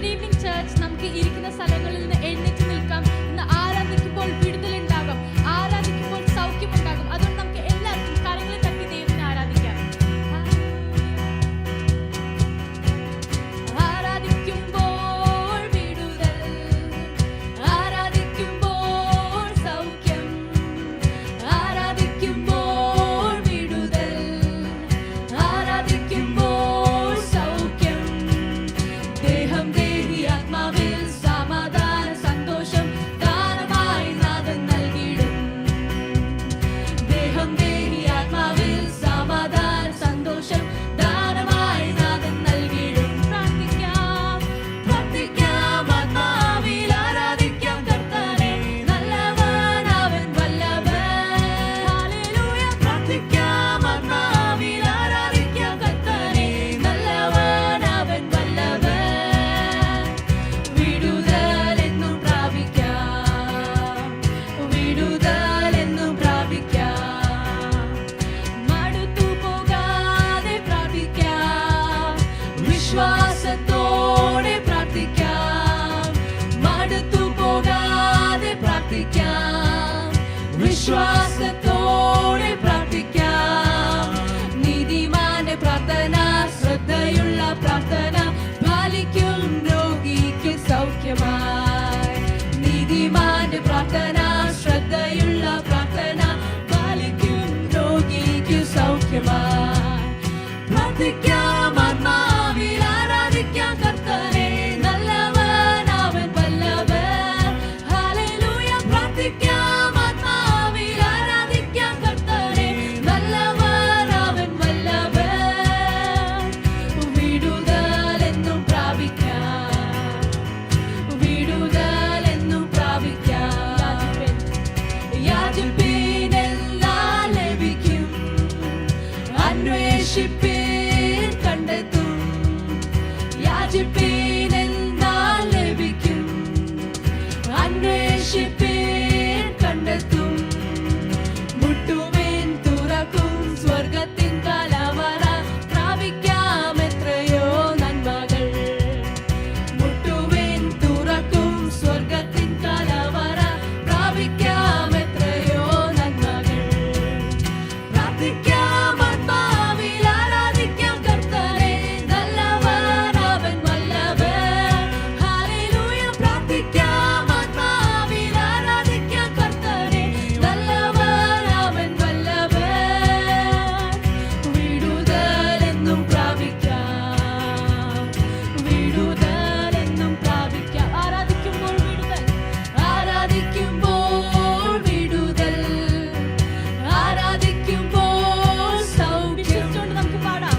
Good evening, church. നമുക്ക് ഇരിക്കുന്ന സ്ഥലങ്ങളിൽ നിന്ന് എഴുന്നേറ്റ് നിൽക്കാം. ഇന്ന് ആരാധിക്കുമ്പോൾ വിടുതലുണ്ടാകും, ആരാധിക്കുമ്പോൾ സൗഖ്യമുണ്ടാകും. അതുകൊണ്ട് നമുക്ക് എല്ലാവർക്കും കരങ്ങളിൽ തട്ടി ദൈവത്തിനെ ആരാധിക്കാം. ആരാധിക്കുമ്പോൾ വിടുതൽ, ആരാധിക്കുമ്പോൾ സൗഖ്യം, ആരാധിക്കുമ്പോൾ വിടുതൽ, ആരാധിക്കുമ്പോൾ സൗഖ്യം. ദേഹം ദേഹി ആത്മാവിൽ സമാധാന സന്തോഷം ദാനമായി നാഥൻ നൽകിയിടും. ദേഹം ദേഹി ആത്മാവിൽ സമാധാന സന്തോഷം ദാനമായി നാഥൻ നൽകിയിടും. പ്രാർത്ഥിക്കാം, പ്രാർത്ഥിക്കാം, ആത്മാവിൽ ആരാധിക്കാം കർത്താനെ. നല്ലവൻ അവൻ വല്ലഭൻ. ഹല്ലേലൂയ. പ്രാർത്ഥിക്കാം, ആത്മാവിൽ ആരാധിക്കാം കർത്താനെ. നല്ലവൻ അവൻ വല്ലഭൻ. വിടുതൽ എന്നും പ്രാപിക്കാം, വിടുതൽ എന്നും പ്രാപിക്കാം. മടുത്തു പോകാതെ പ്രാർത്ഥിക്കാം, വിശ്വാസത്തോടെ പ്രാർത്ഥിക്കാം. മടുത്തു പോകാതെ പ്രാർത്ഥിക്കാം, വിശ്വാസത്തോടെ പ്രാർത്ഥിക്കാം. നീതിമാന്റെ പ്രാർത്ഥന, ശ്രദ്ധയുള്ള പ്രാർത്ഥന പാലിക്കും രോഗിക്ക് സൗഖ്യമായി. നീതിമാന്റെ പ്രാർത്ഥന, ശ്രദ്ധയുള്ള പ്രാർത്ഥന പാലിക്കും രോഗിക്ക് സൗഖ്യമായി. പ്രാർത്ഥിക്കാം, ആത്മാവിൽ ആരാധിക്കാം കർത്താനെ. നല്ലവൻ അവൻ വല്ലഭൻ. ഹല്ലേലൂയ. പ്രാർത്ഥിക്കാം, ആത്മാവിൽ ആരാധിക്കാം കർത്താനെ. നല്ലവൻ അവൻ വല്ലഭൻ. വിടുതൽ എന്നും പ്രാപിക്കാം, വിടുതൽ എന്നും പ്രാപിക്കാം. യാചിപ്പീൻ എല്ലാം ലഭിക്കും, അന്വേഷിപ്പീൻ കണ്ടെത്തും. യാചിപ്പീൻ എല്ലാം ലഭിക്കും, അന്വേഷിപ്പീൻ കണ്ടെത്തും. മുട്ടുവിൻ തുറക്കും സ്വർഗത്തിൻ കലവറ, പ്രാപിക്കാം എത്രയോ നന്മകൾ. മുട്ടുവിൻ തുറക്കും സ്വർഗത്തിൻ കലവറ, പ്രാപിക്കാം എത്രയോ നന്മകൾ. പ്രാർത്ഥിക്കാം, ആത്മാവിൽ ആരാധിക്കാം കർത്താനെ. നല്ലവൻ അവൻ വല്ലഭൻ. ഹല്ലേലൂയ. പ്രാർത്ഥിക്കാം, ആത്മാവിൽ ആരാധിക്കാം കർത്താനെ. നല്ലവൻ അവൻ വല്ലഭൻ. വിടുതൽ എന്നും പ്രാപിക്കാം, വിടുതൽ എന്നും പ്രാപിക്കാം. ആരാധിക്കുമ്പോൾ വിടുതൽ, ആരാധിക്കുമ്പോൾ വിടുതൽ, ആരാധിക്കുമ്പോൾ സൗഖ്യം. നമുക്ക് പാടാം.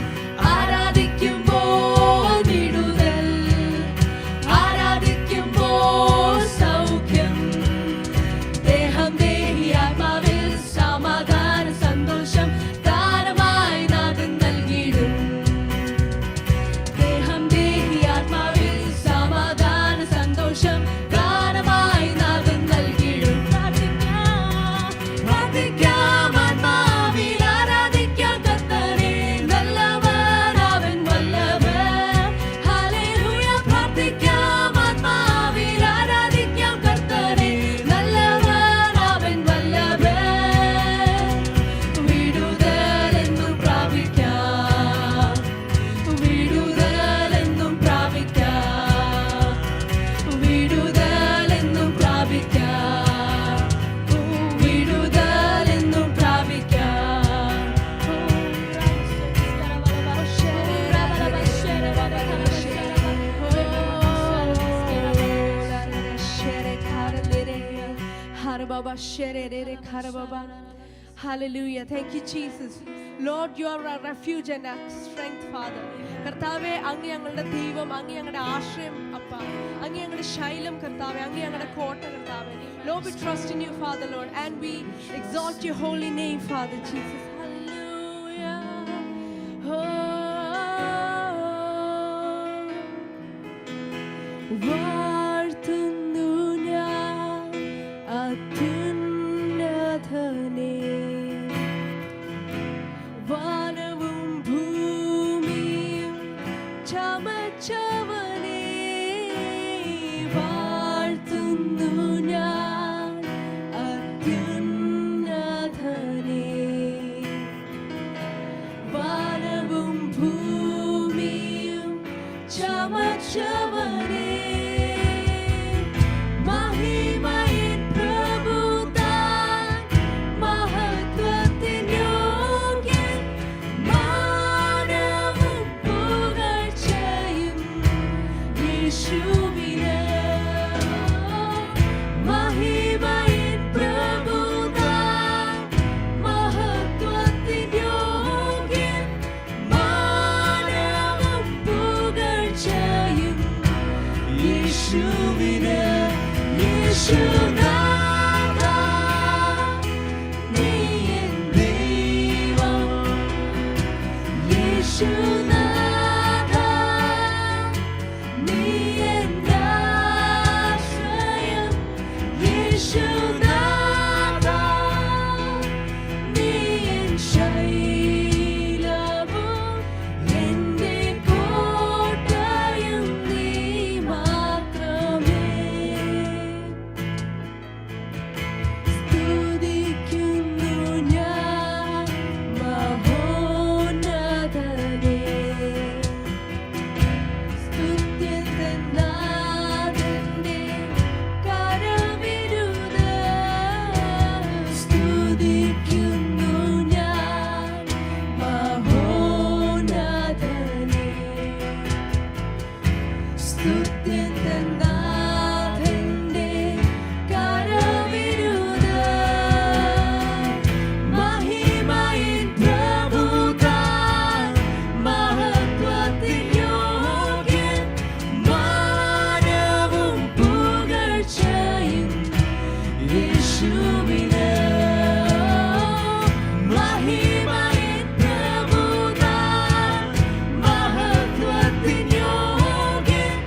ആരാധിക്കുമ്പോൾ വിടുതൽ, ആരാധിക്കുമ്പോൾ സൗഖ്യം. ദേഹം ദേഹി ആത്മാവിൽ സമാധാന സന്തോഷം ദാനമായി നാഥൻ നൽകിയിടും. ദേഹം ദേഹി ആത്മാവിൽ സമാധാന സന്തോഷം ദാനമായി നാഥൻ നൽകിയിടും. പ്രാർത്ഥിക്കാം, പ്രാർത്ഥിക്കാം, ആത്മാവിൽ ആരാധിക്കാം കർത്താനെ. നല്ലവൻ അവൻ വല്ലഭൻ. ഹല്ലേലൂയ. പ്രാർത്ഥിക്കാം, ആത്മാവിൽ ആരാധിക്കാം കർത്താനെ. നല്ലവൻ അവൻ വല്ലഭൻ. വിടുതൽ എന്നും പ്രാപിക്കാം, വിടുതൽ എന്നും പ്രാപിക്കാം, വിടുതൽ എന്നും പ്രാപിക്കാം, വിടുതൽ എന്നും പ്രാപിക്കാം. Hallelujah. Thank you, Jesus. Lord, you are our refuge and our strength, Father. കർത്താവേ, അങ്ങ് ഞങ്ങളുടെ ദൈവം, അങ്ങ് ഞങ്ങളുടെ ആശ്രയം അപ്പ, അങ്ങ് ഞങ്ങളുടെ ശൈലം കർത്താവേ, അങ്ങ് ഞങ്ങളുടെ കോട്ട കർത്താവേ. Lord, we trust in you, Father, Lord, and we exalt your holy name, Father Jesus. Hallelujah. വാഴ്ത്തുന്നു ഞാൻ അത്യുന്നതനെ. വാനവും ഭൂമിയും ചമച്ചവനേ. യേശുവിനെ മഹിമയിൻ പ്രഭുതാൻ മഹത്വത്തിൻ യോഗ്യൻ മാനവും പുകഴ്ചയും യേശുവിനെ യേശുനാഥ നീ എൻ ദൈവം യേശുനാഥ നീ എൻ ആശ്രയം യേശുനാഥ നീ എൻ ശൈലവും എന്റെ കോട്ടയും നീ മാത്രമേ സ്തുതിക്കുന്നു ഞാൻ മഹോന്നതനെ സ്തുത്യന്തൻ നാഥന്റെ കരവിരുത് സ്തുതിക്കുന്നു ഞാൻ മഹോന്നതനെ സ്തുത്യന്തൻ നാഥന്റെ കരവിരുത് മഹിമയിൻ പ്രഭുതാൻ മഹത്വത്തിൻ യോഗ്യൻ മാനവും പുകഴ്ചയും യേശുവിനെ മഹിമയിൻ പ്രഭുതാൻ മഹത്വത്തിൻ യോഗ്യൻ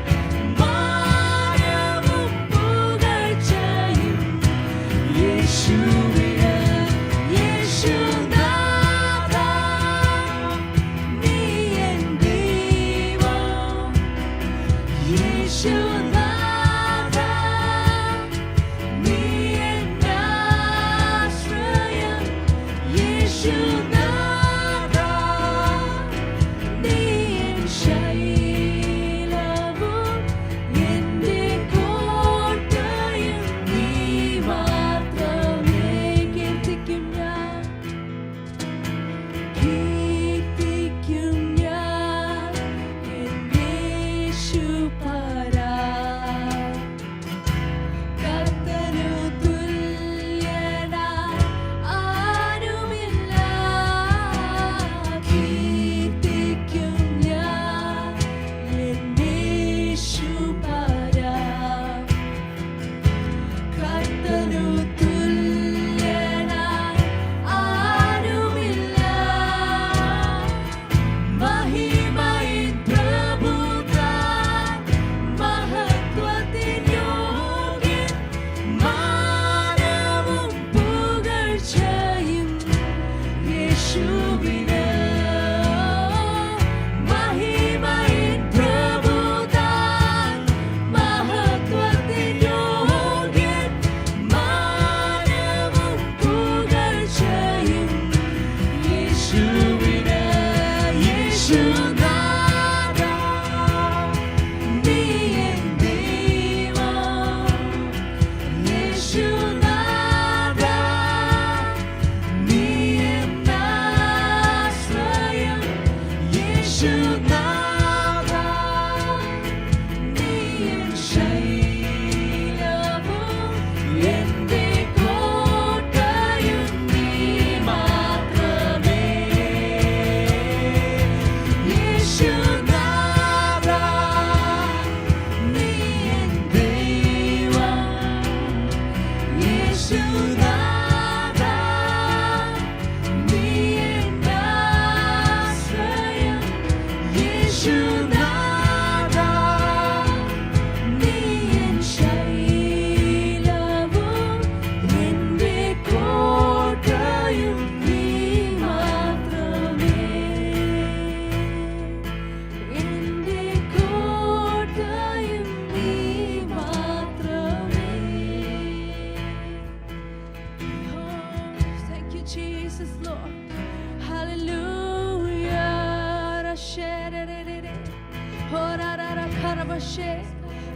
മാനവും പുകഴ്ചയും യേശുവിനെ യേശുനാഥ നീ എൻ ദൈവം യേശുനാഥ നീ എൻ ആശ്രയം യേശുനാഥ നീ എൻ ശൈലവും എന്റെ കോട്ടയും നീ മാത്രമേ കീർത്തിക്കും ഞാൻ എൻ യേശുപരാ കർത്തനു തുല്യനായി ആരുമില്ല കീർത്തിക്കും ഞാൻ എൻ യേശുപരാ കർത്തനു തുല്യനായി ആരുമില്ല മഹിമയിൻ പ്രഭുതാൻ മഹത്വത്തിൻ യോഗ്യൻ മാനവും പുകഴ്ചയും യേശുവിനെ മഹിമയിൻ പ്രഭുതാൻ മഹത്വത്തിൻ യോഗ്യൻ മാനവും പുകഴ്ചയും യേശുവിനെ യേശുനാഥ നീ എൻ ദൈവം യേശുനാഥ നീ എൻ ആശ്രയം യേശുനാഥ നീ എൻ ശൈലവും എന്റെ കോട്ടയും നീ മാത്രമേ യേശുനാഥ നീ എൻ ദൈവം യേശുനാഥ നീ എൻ ആശ്രയം യേശുനാഥ നീ എൻ ശൈലവും എന്റെ കോട്ടയും നീ മാത്രമേ എന്റെ കോട്ടയും നീ മാത്രമേ. Oh, thank you, Jesus, Lord. Hallelujah.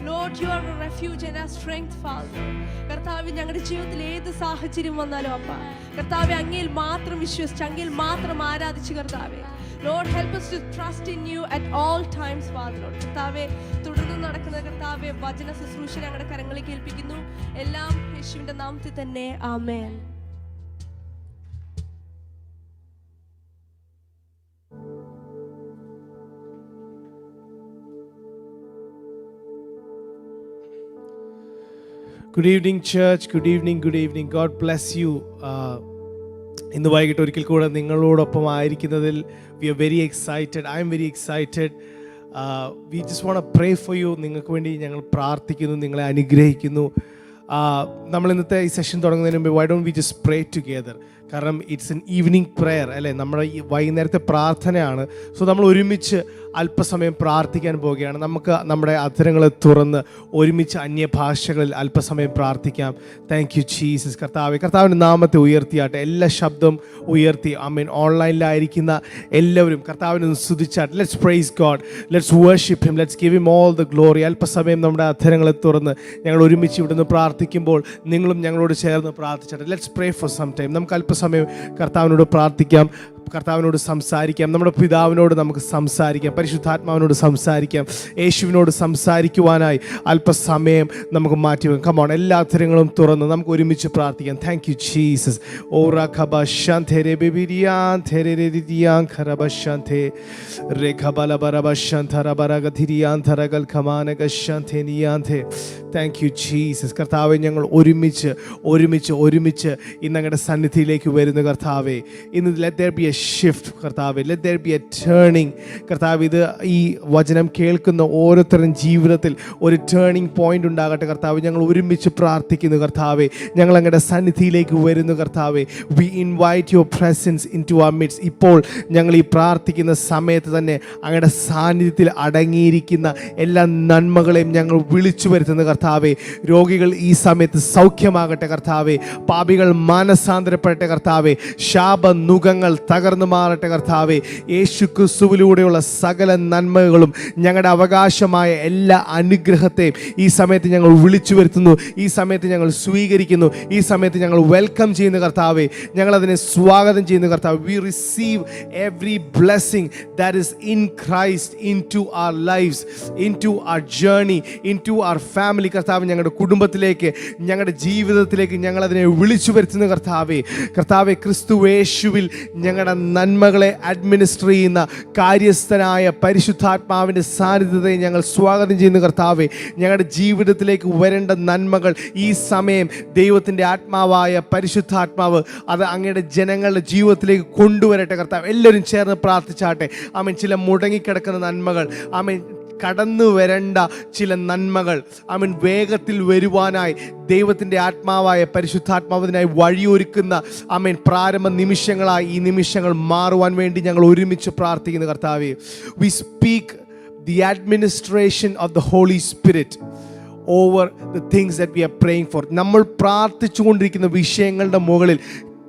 Lord, you are a refuge and a strength, Father. കർത്താവ് ഞങ്ങളുടെ ജീവിതത്തിൽ ഏത് സാഹചര്യം വന്നാലും അപ്പ കർത്താവെ അങ്ങയിൽ മാത്രം വിശ്വസിച്ച് അങ്ങയിൽ മാത്രം ആരാധിച്ച് കർത്താവെ Lord, help us to trust in you at all times, Father. കർത്താവെ തുടർന്ന് തുടർന്ന് നടക്കുന്ന കർത്താവെ വചന ശുശ്രൂഷ ഞങ്ങളുടെ കരങ്ങളിലേക്ക് ഏൽപ്പിക്കുന്നു. എല്ലാം യേശുവിന്റെ നാമത്തിൽ തന്നെ. ആമേൻ. Good evening, church. Good evening, good evening. God bless you. ഇന്ന് വൈകിട്ട് ഒരിക്കൽ കൂടെ നിങ്ങളോടൊപ്പം ആയിരിക്കുന്നതിൽ we are very excited. I am very excited. We just want to pray for you. നിങ്ങൾക്ക് വേണ്ടി ഞങ്ങൾ പ്രാർത്ഥിക്കുന്നു, നിങ്ങളെ അനുഗ്രഹിക്കുന്നു. നമ്മൾ ഇന്നത്തെ ഈ സെഷൻ തുടങ്ങുന്നതിന് മുമ്പ് why don't we just pray together? കാരണം ഇറ്റ്സ് എൻ ഈവനിങ് പ്രെയർ അല്ലേ, നമ്മുടെ ഈ വൈകുന്നേരത്തെ പ്രാർത്ഥനയാണ്. സോ നമ്മൾ ഒരുമിച്ച് അല്പസമയം പ്രാർത്ഥിക്കാൻ പോവുകയാണ്. നമുക്ക് നമ്മുടെ അധരങ്ങളെ തുറന്ന് ഒരുമിച്ച് അന്യഭാഷകളിൽ അല്പസമയം പ്രാർത്ഥിക്കാം. Thank you Jesus. കർത്താവിൻ്റെ നാമത്തെ ഉയർത്തിയാട്ടെ, എല്ലാ ശബ്ദം ഉയർത്തി. ആമേൻ. ഓൺലൈനിലായിരിക്കുന്ന എല്ലാവരും കർത്താവിനെ സ്തുതിച്ചാട്ടെ. Let's praise God, let's worship him, let's give him all the glory. അല്പസമയം നമ്മുടെ അധരങ്ങളെ തുറന്ന് ഞങ്ങൾ ഒരുമിച്ച് ഇവിടുന്ന് പ്രാർത്ഥിക്കുമ്പോൾ നിങ്ങളും ഞങ്ങളോട് ചേർന്ന് പ്രാർത്ഥിച്ചാട്ടെ. Let's pray for some time. നമുക്ക് അല്പസമയം കർത്താവിനോട് പ്രാർത്ഥിക്കാം, കർത്താവിനോട് സംസാരിക്കാം, നമ്മുടെ പിതാവിനോട് നമുക്ക് സംസാരിക്കാം, പരിശുദ്ധാത്മാവിനോട് സംസാരിക്കാം, യേശുവിനോട് സംസാരിക്കുവാനായി അല്പസമയം നമുക്ക് മാറ്റിവെക്കാം. കമോൺ, എല്ലാ അധരങ്ങളും തുറന്ന് നമുക്ക് ഒരുമിച്ച് പ്രാർത്ഥിക്കാം. Thank you Jesus. ഓറാ ഖബശാന്തേ രബിരിയാൻ തെരരിരിയാൻ ഖറബശാന്തേ രഖബലബറബശാന്തറബരഗധിരിയാൻ ധരഗൽ ഖമാനഗശാന്തേ നിയാന്തേ. Thank you Jesus. കർത്താവെ, ഞങ്ങൾ ഒരുമിച്ച് ഒരുമിച്ച് ഒരുമിച്ച് ഇന്ന് ഞങ്ങളുടെ സന്നിധിയിലേക്ക് വരുന്നു. കർത്താവെ, ഇന്ന് let there be a shift. കർത്താവെ, let there be a turning. കർത്താവ്, ഇത് ഈ വചനം കേൾക്കുന്ന ഓരോരുത്തരും ജീവിതത്തിൽ ഒരു ടേണിംഗ് പോയിന്റ് ഉണ്ടാകട്ടെ. കർത്താവ്, ഞങ്ങൾ ഒരുമിച്ച് പ്രാർത്ഥിക്കുന്നു. കർത്താവെ, ഞങ്ങൾ അങ്ങയുടെ സന്നിധിയിലേക്ക് വരുന്നു. കർത്താവെ, we invite your presence into our midst. ഇപ്പോൾ ഞങ്ങൾ ഈ പ്രാർത്ഥിക്കുന്ന സമയത്ത് തന്നെ അങ്ങയുടെ സാന്നിധ്യത്തിൽ അടങ്ങിയിരിക്കുന്ന എല്ലാ നന്മകളെയും ഞങ്ങൾ വിളിച്ചു വരുത്തുന്നു. കർത്താവെ, രോഗികൾ ഈ സമയത്ത് സൗഖ്യമാകട്ടെ. കർത്താവെ, പാപികൾ മാനസാന്തരപ്പെടട്ടെ. കർത്താവെ, ശാപനുഖങ്ങൾ തകർന്നു മാറട്ടെ. കർത്താവെ, യേശു ക്രിസ്തുവിലൂടെയുള്ള സകല നന്മകളും ഞങ്ങളുടെ അവകാശമായ എല്ലാ അനുഗ്രഹത്തെയും ഈ സമയത്ത് ഞങ്ങൾ വിളിച്ചു വരുത്തുന്നു. ഈ സമയത്ത് ഞങ്ങൾ സ്വീകരിക്കുന്നു. ഈ സമയത്ത് ഞങ്ങൾ വെൽക്കം ചെയ്യുന്നു. കർത്താവെ, ഞങ്ങളതിനെ സ്വാഗതം ചെയ്യുന്നു. കർത്താവ്, we receive every blessing that is in Christ into our lives, into our journey, into our family. കർത്താവ്, ഞങ്ങളുടെ കുടുംബത്തിലേക്ക്, ഞങ്ങളുടെ ജീവിതത്തിലേക്ക് ഞങ്ങളതിനെ വിളിച്ചു വരുത്തുന്നു. കർത്താവെ, ക്രിസ്തുവേശുവിൽ ഞങ്ങളുടെ നന്മകളെ അഡ്മിനിസ്റ്റർ ചെയ്യുന്ന കാര്യസ്ഥനായ പരിശുദ്ധാത്മാവിൻ്റെ സാന്നിധ്യത്തെ ഞങ്ങൾ സ്വാഗതം ചെയ്യുന്നു. കർത്താവെ, ഞങ്ങളുടെ ജീവിതത്തിലേക്ക് വരേണ്ട നന്മകൾ ഈ സമയം ദൈവത്തിൻ്റെ ആത്മാവായ പരിശുദ്ധാത്മാവ് അത് അങ്ങയുടെ ജനങ്ങളുടെ ജീവിതത്തിലേക്ക് കൊണ്ടുവരട്ടെ. കർത്താവ്, എല്ലാവരും ചേർന്ന് പ്രാർത്ഥിച്ചാട്ടെ. ആമേൻ. ചില മുടങ്ങിക്കിടക്കുന്ന നന്മകൾ, ആമേൻ, കടന്നു വരേണ്ട ചില നന്മകൾ, ആമേൻ, വേഗത്തിൽ വരുവാനായി ദൈവത്തിൻ്റെ ആത്മാവായ പരിശുദ്ധാത്മാവിനായി വഴിയൊരുക്കുന്ന, ആമേൻ, പ്രാരംഭ നിമിഷങ്ങളായി ഈ നിമിഷങ്ങൾ മാറുവാൻ വേണ്ടി ഞങ്ങൾ ഒരുമിച്ച് പ്രാർത്ഥിക്കുന്നു. കർത്താവേ, we speak the administration of the Holy Spirit over the things that we are praying for. നമ്മൾ പ്രാർത്ഥിച്ചുകൊണ്ടിരിക്കുന്ന വിഷയങ്ങളുടെ മുകളിൽ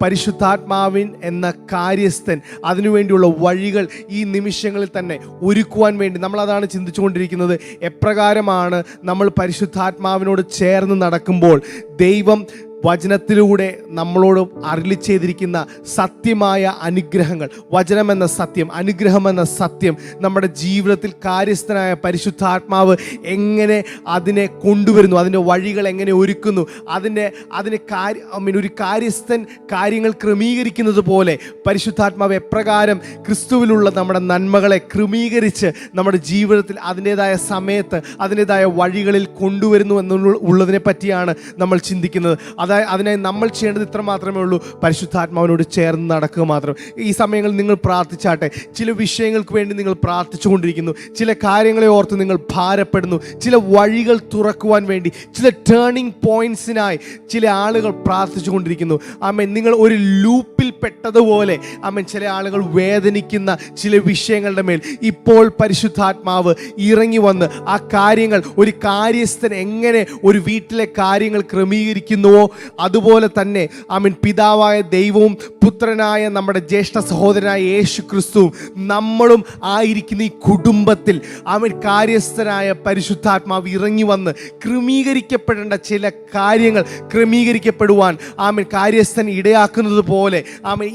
പരിശുദ്ധാത്മാവിൻ എന്ന കാര്യസ്ഥൻ അതിനുവേണ്ടിയുള്ള വഴികൾ ഈ നിമിഷങ്ങളിൽ തന്നെ ഒരുക്കുവാൻ വേണ്ടി നമ്മളതാണ് ചിന്തിച്ചുകൊണ്ടിരിക്കുന്നത്. എപ്രകാരമാണ് നമ്മൾ പരിശുദ്ധാത്മാവിനോട് ചേർന്ന് നടക്കുമ്പോൾ ദൈവം വചനത്തിലൂടെ നമ്മളോട് അരുളി ചെയ്തിരിക്കുന്ന സത്യമായ അനുഗ്രഹങ്ങൾ, വചനമെന്ന സത്യം, അനുഗ്രഹമെന്ന സത്യം നമ്മുടെ ജീവിതത്തിൽ കാര്യസ്ഥനായ പരിശുദ്ധാത്മാവ് എങ്ങനെ അതിനെ കൊണ്ടുവരുന്നു, അതിൻ്റെ വഴികൾ എങ്ങനെ ഒരുക്കുന്നു, ഒരു കാര്യസ്ഥൻ കാര്യങ്ങൾ ക്രമീകരിക്കുന്നത് പോലെ പരിശുദ്ധാത്മാവ് എപ്രകാരം ക്രിസ്തുവിലുള്ള നമ്മുടെ നന്മകളെ ക്രമീകരിച്ച് നമ്മുടെ ജീവിതത്തിൽ അതിൻ്റെതായ സമയത്ത് അതിൻ്റെതായ വഴികളിൽ കൊണ്ടുവരുന്നു എന്നുള്ളതിനെ പറ്റിയാണ് നമ്മൾ ചിന്തിക്കുന്നത്. അതിനായി നമ്മൾ ചെയ്യേണ്ടത് ഇത്ര മാത്രമേ ഉള്ളൂ, പരിശുദ്ധാത്മാവിനോട് ചേർന്ന് നടക്കുക മാത്രം. ഈ സമയങ്ങളിൽ നിങ്ങൾ പ്രാർത്ഥിച്ചാട്ടെ. ചില വിഷയങ്ങൾക്ക് വേണ്ടി നിങ്ങൾ പ്രാർത്ഥിച്ചുകൊണ്ടിരിക്കുന്നു, ചില കാര്യങ്ങളെ ഓർത്ത് നിങ്ങൾ ഭാരപ്പെടുന്നു, ചില വഴികൾ തുറക്കുവാൻ വേണ്ടി, ചില ടേണിംഗ് പോയിന്റ്സിനായി ചില ആളുകൾ പ്രാർത്ഥിച്ചുകൊണ്ടിരിക്കുന്നു. ആമേൻ. നിങ്ങൾ ഒരു ലൂപ്പിൽ പെട്ടതുപോലെ, ആമേൻ, ചില ആളുകൾ വേദനിക്കുന്ന ചില വിഷയങ്ങളുടെ മേൽ ഇപ്പോൾ പരിശുദ്ധാത്മാവ് ഇറങ്ങി വന്ന് ആ കാര്യങ്ങൾ, ഒരു കാര്യസ്ഥൻ എങ്ങനെ ഒരു വീട്ടിലെ കാര്യങ്ങൾ ക്രമീകരിക്കുന്നുവോ അതുപോലെ തന്നെ പിതാവായ ദൈവവും പുത്രനായ നമ്മുടെ ജ്യേഷ്ഠ സഹോദരനായ യേശു ക്രിസ്തുവും നമ്മളും ആയിരിക്കുന്ന ഈ കുടുംബത്തിൽ കാര്യസ്ഥനായ പരിശുദ്ധാത്മാവ് ഇറങ്ങി വന്ന് ക്രമീകരിക്കപ്പെടേണ്ട ചില കാര്യങ്ങൾ ക്രമീകരിക്കപ്പെടുവാൻ കാര്യസ്ഥൻ ഇടയാക്കുന്നത് പോലെ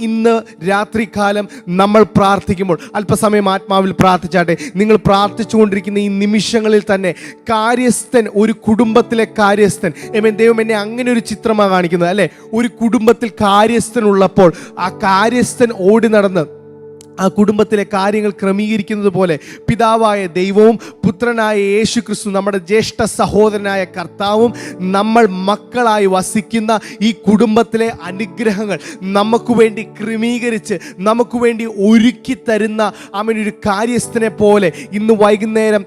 ഇന്ന് രാത്രികാലം നമ്മൾ പ്രാർത്ഥിക്കുമ്പോൾ അല്പസമയം ആത്മാവിൽ പ്രാർത്ഥിച്ചാട്ടെ. നിങ്ങൾ പ്രാർത്ഥിച്ചുകൊണ്ടിരിക്കുന്ന ഈ നിമിഷങ്ങളിൽ തന്നെ കാര്യസ്ഥൻ, ഒരു കുടുംബത്തിലെ കാര്യസ്ഥൻ, ദൈവം എന്നെ അങ്ങനെ ഒരു ചിത്രമാണ് കാണിക്കുന്നത് അല്ലേ. ഒരു കുടുംബത്തിൽ കാര്യസ്ഥൻ ഉള്ളപ്പോൾ ആ കാര്യസ്ഥൻ ഓടി നടന്ന് ആ കുടുംബത്തിലെ കാര്യങ്ങൾ ക്രമീകരിക്കുന്നത് പോലെ പിതാവായ ദൈവവും പുത്രനായ യേശു ക്രിസ്തു നമ്മുടെ ജ്യേഷ്ഠ സഹോദരനായ കർത്താവും നമ്മൾ മക്കളായി വസിക്കുന്ന ഈ കുടുംബത്തിലെ അനുഗ്രഹങ്ങൾ നമുക്ക് വേണ്ടി ക്രമീകരിച്ച് നമുക്ക് വേണ്ടി ഒരുക്കി തരുന്ന ഒരു കാര്യസ്ഥനെ പോലെ ഇന്ന് വൈകുന്നേരം